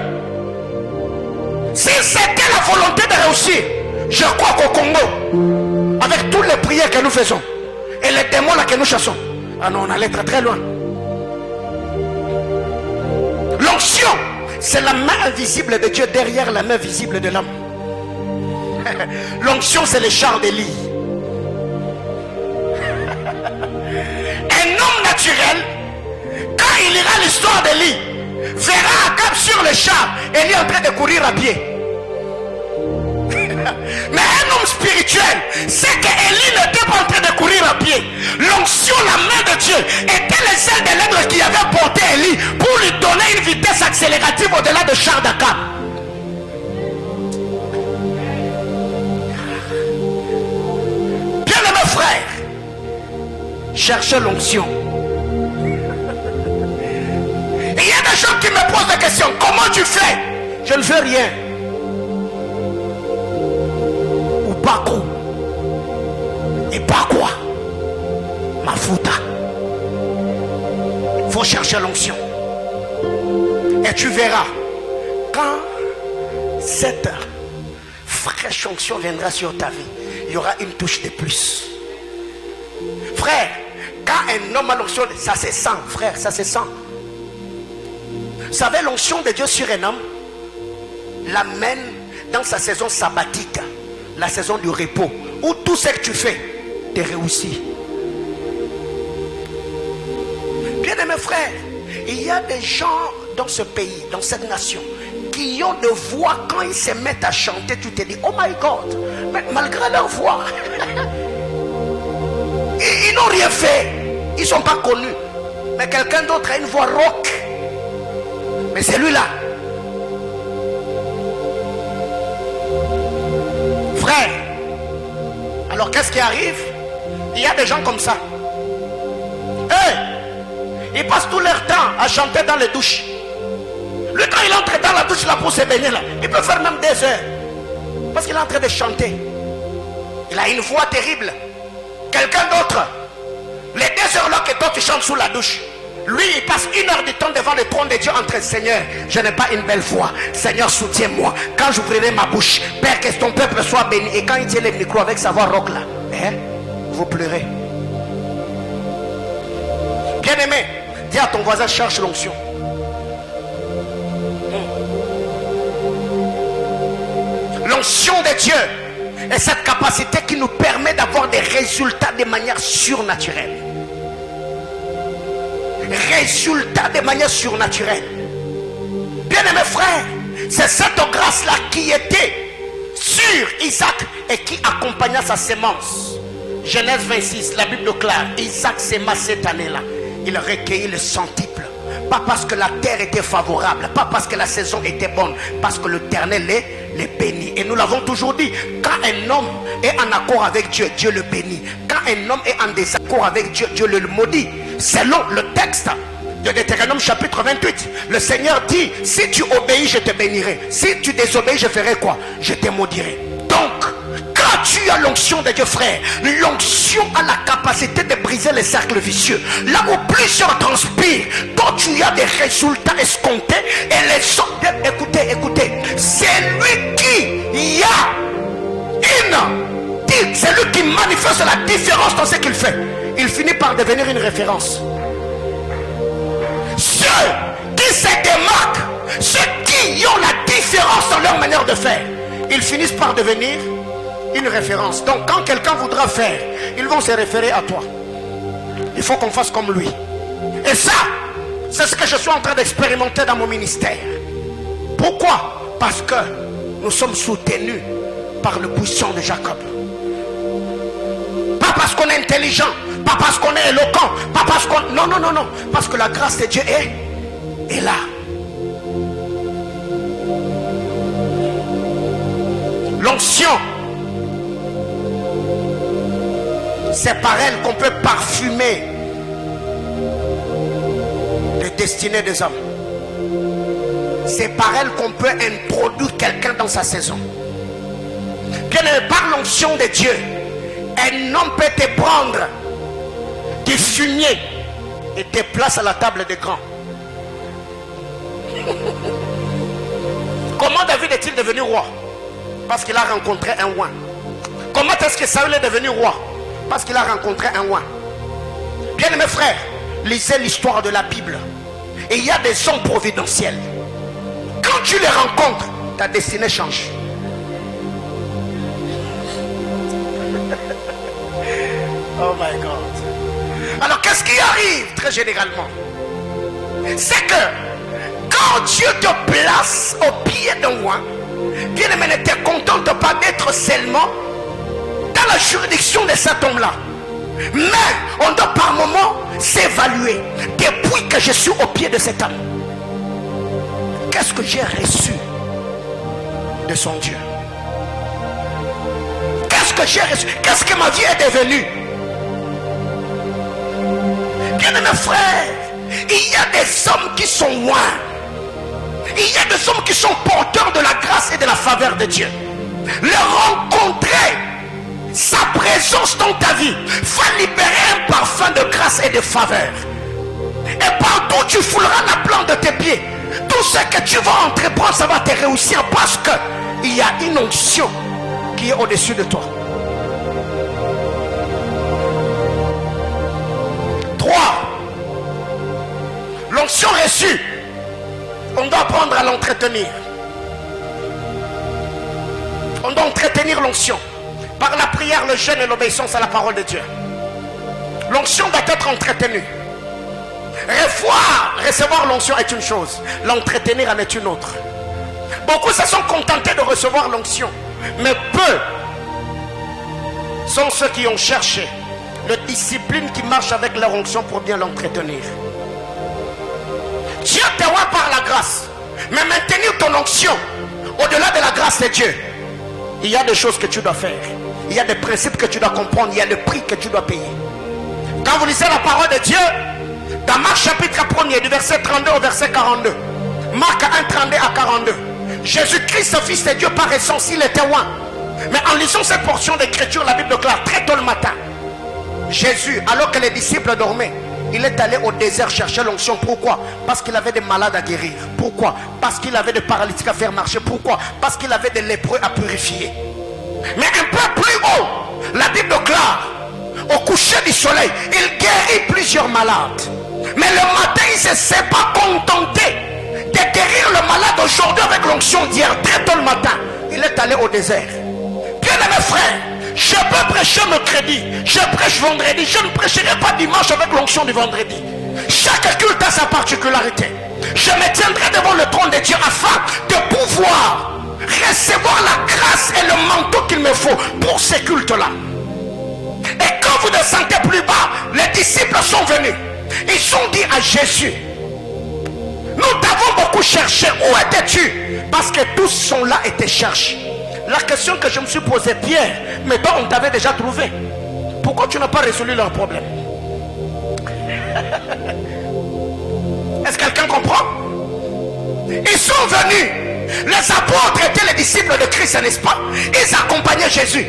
Si c'était la volonté de réussir, je crois qu'au Congo, avec toutes les prières que nous faisons et les démons là que nous chassons, ah non, on allait très très loin. L'onction, c'est la main invisible de Dieu derrière la main visible de l'homme. L'onction, c'est le char d'Élie. Un homme naturel, quand il lira l'histoire d'Élie, verra Akab sur le char, Élie en train de courir à pied. Mais un homme spirituel, c'est que Élie n'était pas en train de courir à pied. L'onction, la main de Dieu, était les ailes de l'aigle qui avait porté Élie pour lui donner une vitesse accélérative au-delà de char d'Akab. Bien-aimés frères, cherchez l'onction. Il y a des gens qui me posent des questions. Comment tu fais? Je ne fais rien. Bakou. Et pas quoi? Mafuta. Faut chercher l'onction. Et tu verras, quand cette fraîche onction viendra sur ta vie, il y aura une touche de plus. Frère, quand un homme a l'onction, ça se sent, frère, ça se sent. Vous savez, l'onction de Dieu sur un homme l'amène dans sa saison sabbatique, la saison du repos, où tout ce que tu fais te réussit. Bien aimés frères, il y a des gens dans ce pays, dans cette nation, qui ont de voix, quand ils se mettent à chanter, tu te dis, oh my God, mais malgré leur voix, ils n'ont rien fait, ils ne sont pas connus. Mais quelqu'un d'autre a une voix rock. Mais celui-là, frère, alors qu'est-ce qui arrive? Il y a des gens comme ça. Hey, ils passent tout leur temps à chanter dans les douches. Lui, quand il entre dans la douche là pour se baigner là, il peut faire même des heures. Parce qu'il est en train de chanter. Il a une voix terrible. Quelqu'un d'autre, les 2 heures là que toi tu chantes sous la douche, lui il passe 1 heure du temps devant le trône de Dieu en train de Seigneur, je n'ai pas une belle voix. Seigneur, soutiens-moi. Quand j'ouvrirai ma bouche, Père, que ton peuple soit béni. Et quand il tient le micro avec sa voix rock là, vous pleurez. Bien aimé, dis à ton voisin, cherche l'onction. L'onction de Dieu est cette capacité qui nous permet d'avoir des résultats de manière surnaturelle. Résultats de manière surnaturelle. Bien aimé frère, c'est cette grâce-là qui était sur Isaac et qui accompagna sa sémence. Genèse 26, la Bible déclare, Isaac s'aima cette année-là. Il recueillit le centuple. Pas parce que la terre était favorable, pas parce que la saison était bonne, parce que l'Éternel les bénit. Et nous l'avons toujours dit, quand un homme est en accord avec Dieu, Dieu le bénit. Quand un homme est en désaccord avec Dieu, Dieu le maudit. Selon le texte de Deutéronome chapitre 28, le Seigneur dit, si tu obéis, je te bénirai. Si tu désobéis, je ferai quoi? Je te maudirai. Donc, quand tu as l'onction de Dieu, frère, l'onction a la capacité de briser les cercles vicieux. Là où plusieurs transpirent, quand tu as des résultats escomptés, et les autres, écoutez, c'est lui qui y a c'est lui qui manifeste la différence dans ce qu'il fait. Il finit par devenir une référence. Ceux qui se démarquent, ceux qui ont la différence dans leur manière de faire, ils finissent par devenir une référence. Donc quand quelqu'un voudra faire, ils vont se référer à toi. Il faut qu'on fasse comme lui. Et ça, c'est ce que je suis en train d'expérimenter dans mon ministère. Pourquoi? Parce que nous sommes soutenus par le puissant de Jacob. Pas parce qu'on est intelligent, pas parce qu'on est éloquent, pas parce qu'on... Non. Parce que la grâce de Dieu est là. L'onction, c'est par elle qu'on peut parfumer les destinées des hommes. C'est par elle qu'on peut introduire quelqu'un dans sa saison. Bien, par l'onction de Dieu, un homme peut te prendre du fumier et te place à la table des grands. Comment David est-il devenu roi? Parce qu'il a rencontré un roi. Comment est-ce que Saül est devenu roi? Parce qu'il a rencontré un roi. Bien mes frères, lisez l'histoire de la Bible. Et il y a des hommes providentiels. Quand tu les rencontres, ta destinée change. Oh my God. Alors qu'est-ce qui arrive très généralement? C'est que quand Dieu te place au pied d'un roi, bien aimé, ne te contente pas d'être seulement dans la juridiction de cet homme-là. Mais on doit par moment s'évaluer. Depuis que je suis au pied de cet homme, qu'est-ce que j'ai reçu de son Dieu? Qu'est-ce que j'ai reçu? Qu'est-ce que ma vie est devenue? Bien mes frères, il y a des hommes qui sont loin. Il y a des hommes qui sont porteurs de la grâce et de la faveur de Dieu. Les rencontrer, sa présence dans ta vie va libérer un parfum de grâce et de faveur. Et partout tu fouleras la plante de tes pieds. Tout ce que tu vas entreprendre, ça va te réussir parce que il y a une onction qui est au-dessus de toi. 3. L'onction reçue, on doit apprendre à l'entretenir. On doit entretenir l'onction. Par la prière, le jeûne et l'obéissance à la parole de Dieu. L'onction doit être entretenue. Recevoir l'onction est une chose, l'entretenir en est une autre. Beaucoup se sont contentés de recevoir l'onction, mais peu sont ceux qui ont cherché la discipline qui marche avec leur onction pour bien l'entretenir. Dieu te voit par la grâce, mais maintenir ton onction au-delà de la grâce de Dieu, il y a des choses que tu dois faire, il y a des principes que tu dois comprendre, il y a des prix que tu dois payer. Quand vous lisez la parole de Dieu, dans Marc chapitre 1er, du verset 32 au verset 42, Marc 1, 32 à 42, Jésus-Christ, fils de Dieu par essence, il était loin. Mais en lisant cette portion d'écriture, la Bible déclare très tôt le matin, Jésus, alors que les disciples dormaient, il est allé au désert chercher l'onction. Pourquoi? Parce qu'il avait des malades à guérir. Pourquoi? Parce qu'il avait des paralytiques à faire marcher. Pourquoi? Parce qu'il avait des lépreux à purifier. Mais un peu plus haut, la Bible déclare, au coucher du soleil, il guérit plusieurs malades. Mais le matin, il ne s'est pas contenté de guérir le malade aujourd'hui avec l'onction d'hier. Très tôt le matin, il est allé au désert. Bien-aimés frères, je peux prêcher mercredi, je prêche vendredi, je ne prêcherai pas dimanche avec l'onction du vendredi. Chaque culte a sa particularité. Je me tiendrai devant le trône de Dieu afin de pouvoir recevoir la grâce et le manteau qu'il me faut pour ces cultes-là. Et quand vous descendez plus bas, les disciples sont venus. Ils ont dit à Jésus, nous t'avons beaucoup cherché, où étais-tu? Parce que tous sont là et te cherchent. La question que je me suis posée, Pierre, mais toi on t'avait déjà trouvé. Pourquoi tu n'as pas résolu leur problème? Est-ce que quelqu'un comprend? Ils sont venus. Les apôtres étaient les disciples de Christ, n'est-ce pas? Ils accompagnaient Jésus.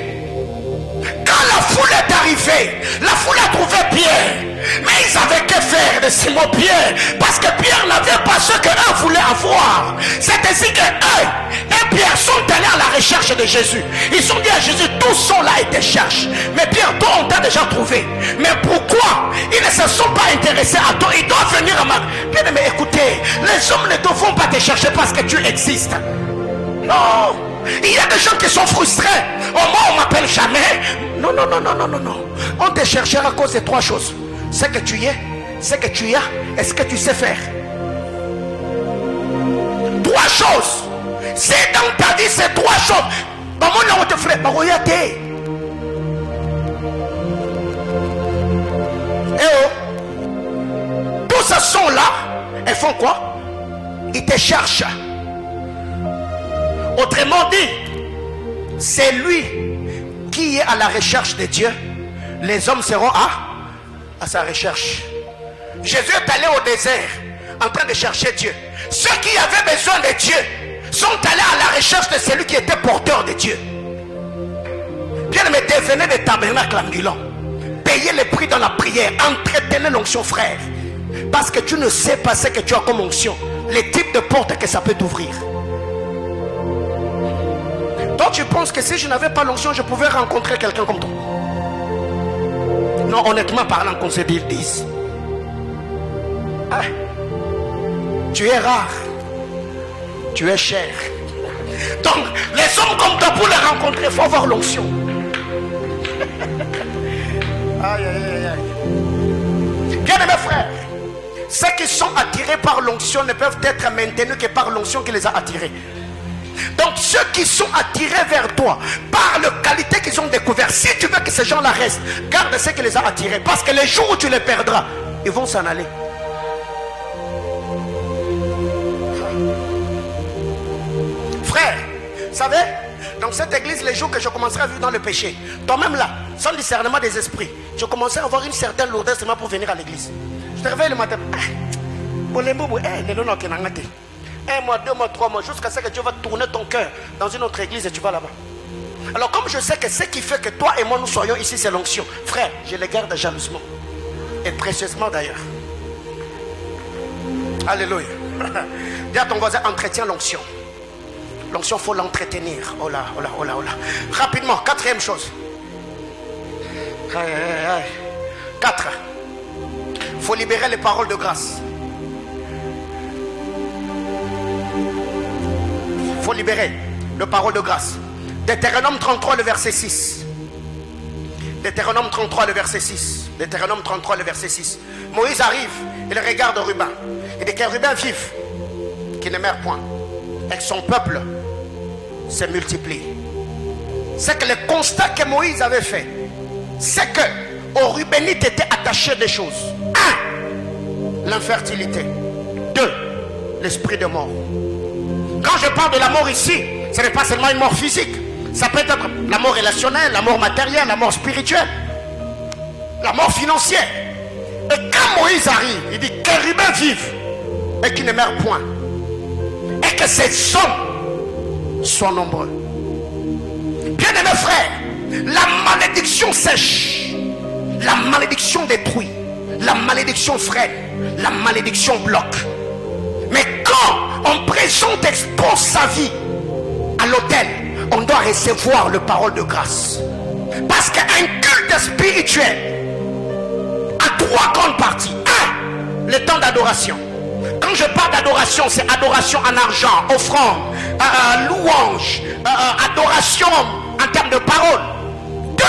Quand la foule est arrivée, la foule a trouvé Pierre. Mais ils avaient que faire de Simon Pierre, parce que Pierre n'avait pas ce qu'eux voulaient avoir. C'est ainsi que eux et Pierre sont allés à la recherche de Jésus. Ils ont dit à Jésus, tous sont là et te cherchent. Mais Pierre, toi on t'a déjà trouvé. Mais pourquoi ils ne se sont pas intéressés à toi? Ils doivent venir à ma... Bien, mais écoutez, les hommes ne devront pas te chercher parce que tu existes. Non. Il y a des gens qui sont frustrés. Au moins on m'appelle jamais. Non, non, non, non, non, non, non. On te cherchera à cause de trois choses. Ce que tu es, ce que tu as, et ce que tu sais faire. Trois choses. C'est dans ta vie, c'est trois choses. Comment on te ferait? Regardez. Eh oh. Tous ceux sont là. Ils font quoi? Ils te cherchent. Autrement dit, c'est lui qui est à la recherche de Dieu. Les hommes seront à sa recherche. Jésus est allé au désert en train de chercher Dieu. Ceux qui avaient besoin de Dieu sont allés à la recherche de celui qui était porteur de Dieu. Bien aimé, devenez des tabernacles ambulants. Payez le prix dans la prière. Entretenez l'onction, frère. Parce que tu ne sais pas ce que tu as comme onction. Les types de portes que ça peut t'ouvrir. Toi tu penses que si je n'avais pas l'onction, je pouvais rencontrer quelqu'un comme toi? Non, honnêtement parlant, qu'on se dise. Ah, tu es rare. Tu es cher. Donc, les hommes comme toi, pour les rencontrer, il faut avoir l'onction. Aïe, aïe, aïe. Bien aimés frères, ceux qui sont attirés par l'onction ne peuvent être maintenus que par l'onction qui les a attirés. Donc ceux qui sont attirés vers toi par la qualité qu'ils ont découvert, si tu veux que ces gens-là restent, garde ce qui les a attirés, parce que les jours où tu les perdras, ils vont s'en aller. Frère, vous savez, dans cette église, les jours que je commencerai à vivre dans le péché, toi-même là, sans discernement des esprits, je commençais à avoir une certaine lourdeur seulement pour venir à l'église. Je te réveille le matin. Un mois, 2 mois, 3 mois, jusqu'à ce que Dieu va tourner ton cœur dans une autre église et tu vas là-bas. Alors comme je sais que ce qui fait que toi et moi nous soyons ici, c'est l'onction. Frère, je les garde jalousement. Et précieusement d'ailleurs. Alléluia. Dis à ton voisin, entretiens l'onction. L'onction, il faut l'entretenir. Oh là, oh là, oh là, oh là. Rapidement, quatrième chose. 4. Il faut libérer les paroles de grâce. Il faut libérer les paroles de grâce. Deutéronome 33, le verset 6. Deutéronome 33, le verset 6. Deutéronome 33, le verset 6. Moïse arrive, il regarde Ruben. Il dit que Ruben vive, qui ne meurt point. Et que son peuple se multiplie. C'est que le constat que Moïse avait fait, c'est que aux Rubénites étaient attachées des choses. 1. L'infertilité. 2. L'esprit de mort. Quand je parle de la mort ici, ce n'est pas seulement une mort physique. Ça peut être la mort relationnelle, la mort matérielle, la mort spirituelle, la mort financière. Et quand Moïse arrive, il dit que Ruben vive et qu'il ne meurt point. Et que ses hommes soient nombreux. Bien-aimés frères, la malédiction sèche, la malédiction détruit, la malédiction freine, la malédiction bloque. Mais quand on présente, expose sa vie à l'autel, on doit recevoir le parole de grâce. Parce qu'un culte spirituel a 3 grandes parties. 1. Le temps d'adoration. Quand je parle d'adoration, c'est adoration en argent, offrande, louange, adoration en termes de parole. 2.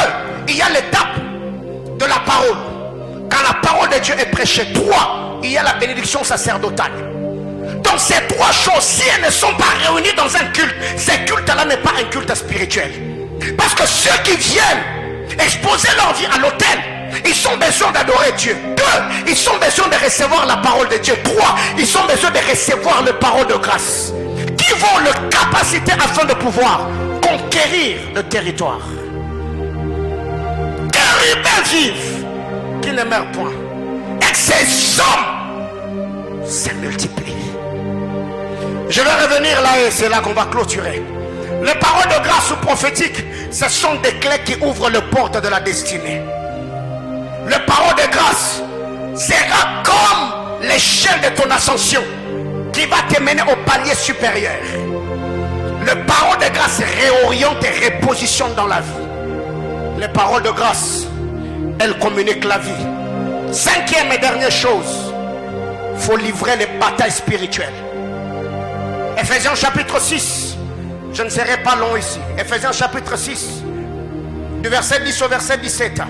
Il y a l'étape de la parole. Quand la parole de Dieu est prêchée. 3. Il y a la bénédiction sacerdotale. Donc ces 3 choses, si elles ne sont pas réunies dans un culte, ce culte-là n'est pas un culte spirituel. Parce que ceux qui viennent exposer leur vie à l'autel, ils ont besoin d'adorer Dieu. 2. Ils ont besoin de recevoir la parole de Dieu. 3. Ils ont besoin de recevoir la parole de grâce, qui vont leur capacité afin de pouvoir conquérir le territoire. Que Ruben vive, qui ne meurt point, et que ces hommes se multiplient. Je vais revenir là et c'est là qu'on va clôturer. Les paroles de grâce ou prophétiques, ce sont des clés qui ouvrent les portes de la destinée. Les paroles de grâce sera comme l'échelle de ton ascension qui va te mener au palier supérieur. Les paroles de grâce réorientent et repositionnent dans la vie. Les paroles de grâce, elles communiquent la vie. 5e et dernière chose, il faut livrer les batailles spirituelles. Ephésiens chapitre 6, je ne serai pas long ici. Ephésiens chapitre 6, du verset 10 au verset 17.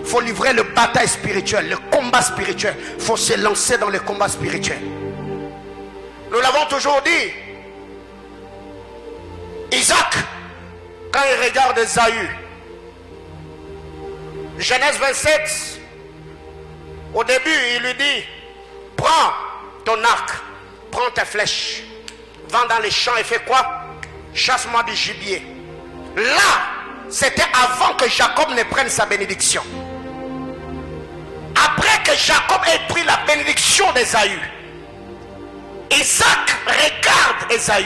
Il faut livrer le bataille spirituelle, le combat spirituel. Il faut se lancer dans le combat spirituel. Nous l'avons toujours dit. Isaac, quand il regarde Ésaü, Genèse 27, au début, il lui dit, prends ton arc, prends tes flèches, va dans les champs et fais quoi? Chasse-moi du gibier. Là, c'était avant que Jacob ne prenne sa bénédiction. Après que Jacob ait pris la bénédiction d'Ésaü, Isaac regarde Ésaü.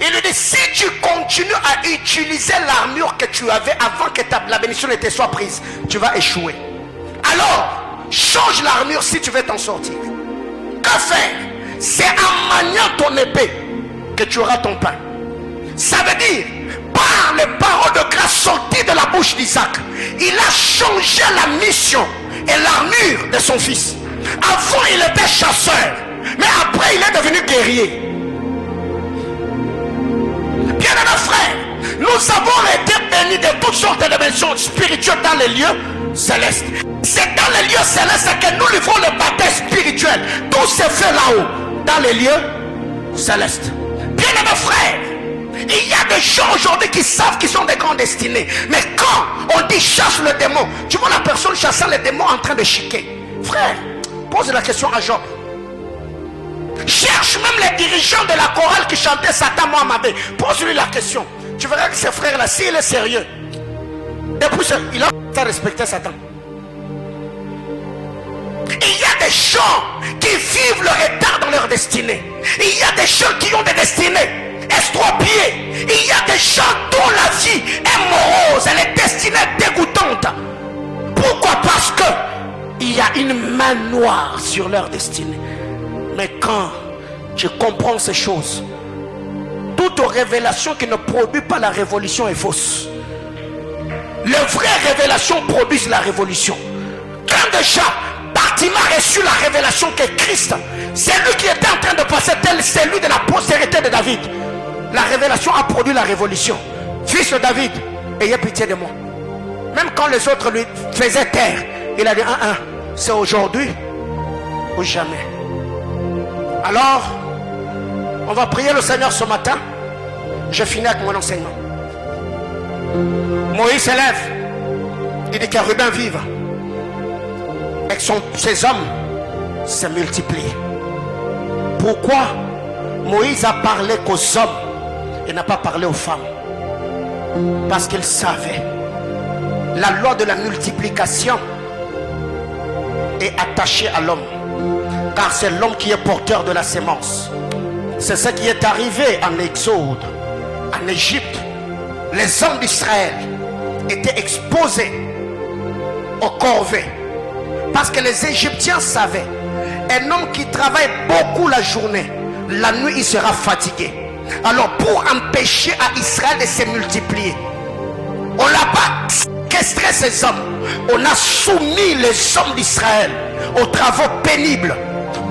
Il lui dit, si tu continues à utiliser l'armure que tu avais avant que la bénédiction ne te soit prise, tu vas échouer. Alors, change l'armure si tu veux t'en sortir. Que faire? C'est en maniant ton épée que tu auras ton pain. Ça veut dire, par les paroles de grâce sorties de la bouche d'Isaac, il a changé la mission et l'armure de son fils. Avant, il était chasseur, mais après, il est devenu guerrier. Bien-aimés frères, nous avons été bénis de toutes sortes de dimensions spirituelles dans les lieux célestes. C'est dans les lieux célestes que nous livrons le baptême spirituel. Tout se fait là-haut, dans les lieux célestes. Bien-aimés frères, il y a des gens aujourd'hui qui savent qu'ils sont des grands destinés. Mais quand on dit chasse le démon, tu vois la personne chassant le démon en train de chiquer. Frère, pose la question à Job. Cherche même les dirigeants de la chorale qui chantait Satan Mohamed. Pose-lui la question. Tu verras que ce frère-là, s'il est sérieux, depuis il a respecté Satan. Il y a des gens qui vivent le retard dans leur destinée. Il y a des gens qui ont des destinées estropiées. Il y a des gens dont la vie est morose, elle est destinée dégoûtante. Pourquoi? Parce que il y a une main noire sur leur destinée. Mais quand tu comprends ces choses, toute révélation qui ne produit pas la révolution est fausse. Les vraies révélations produisent la révolution. Quand déjà Bartimée a reçu la révélation que Christ, c'est lui qui était en train de passer tel celui de la postérité de David, la révélation a produit la révolution. Fils de David, ayez pitié de moi. Même quand les autres lui faisaient taire, il a dit, c'est aujourd'hui ou jamais. Alors, on va prier le Seigneur ce matin. Je finis avec mon enseignement. Moïse s'élève. Il dit qu'un Ruben vive. Et que ses hommes se multiplient. Pourquoi Moïse a parlé qu'aux hommes et n'a pas parlé aux femmes? Parce qu'il savait la loi de la multiplication est attachée à l'homme, car c'est l'homme qui est porteur de la sémence. C'est ce qui est arrivé en Exode, en Égypte. Les hommes d'Israël étaient exposés aux corvées, parce que les Égyptiens savaient, un homme qui travaille beaucoup la journée, la nuit il sera fatigué. Alors pour empêcher à Israël de se multiplier, on n'a pas séquestré ces hommes, on a soumis les hommes d'Israël aux travaux pénibles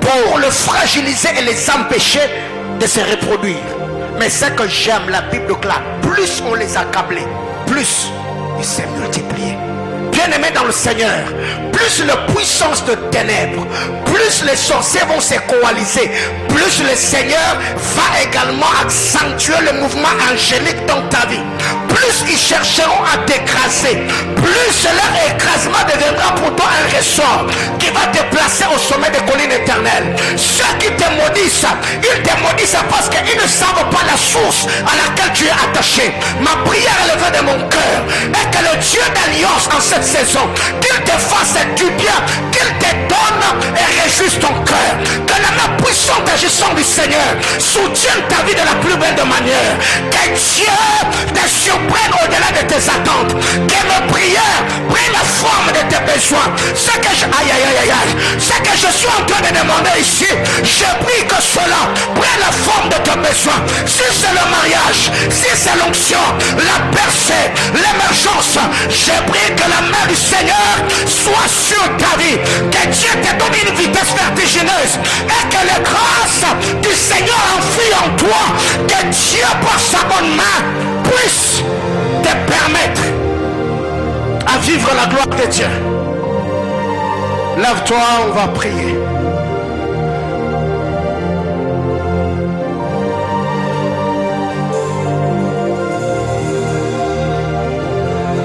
pour le fragiliser et les empêcher de se reproduire. Mais ce que j'aime, la Bible clame, plus on les accablait, plus ils se multipliaient. Bien-aimés dans le Seigneur, plus la puissance de ténèbres, plus les sorciers vont se coaliser, plus le Seigneur va également accentuer le mouvement angélique dans ta vie. Plus ils chercheront à t'écraser, plus leur écrasement deviendra pour toi un ressort qui va te placer au sommet des collines éternelles. Ceux qui te maudissent, ils te maudissent parce qu'ils ne savent pas la source à laquelle tu es attaché. Ma prière élevée de mon cœur est que le Dieu d'alliance en cette saison, qu'il te fasse du bien, qu'il te donne et réjouisse ton cœur. Que la main puissante agissante du Seigneur soutienne ta vie de la plus belle de manière. Que Dieu te surprenne au-delà de tes attentes. Que mes prières prennent la forme de tes besoins. Ce que je suis en train de demander ici, je prie que cela prenne la forme de tes besoins. Si c'est le mariage, si c'est l'onction, la percée, l'émergence, je prie que la main du Seigneur soit sur ta vie. Que Dieu te donne une vitesse vertigineuse et que les grâces du Seigneur enfouies en toi, que Dieu par sa bonne main puisse te permettre à vivre la gloire de Dieu. Lève-toi, on va prier.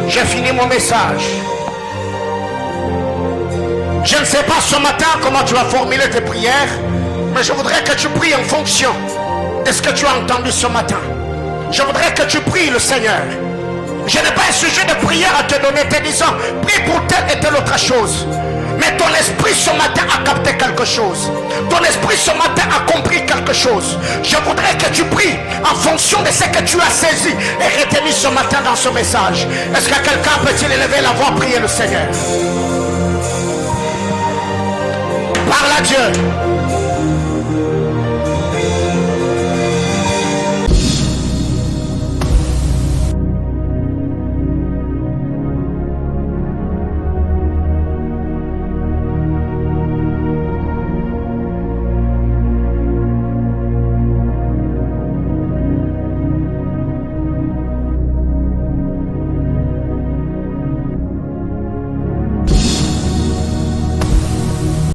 J'ai fini mon message. Je ne sais pas ce matin comment tu vas formuler tes prières, mais je voudrais que tu pries en fonction de ce que tu as entendu ce matin. Je voudrais que tu pries le Seigneur. Je n'ai pas un sujet de prière à te donner te disant prie pour telle et telle autre chose. Mais ton esprit ce matin a capté quelque chose. Ton esprit ce matin a compris quelque chose. Je voudrais que tu pries en fonction de ce que tu as saisi et retenu ce matin dans ce message. Est-ce que quelqu'un peut-il élever la voix, prier le Seigneur? Parle à Dieu.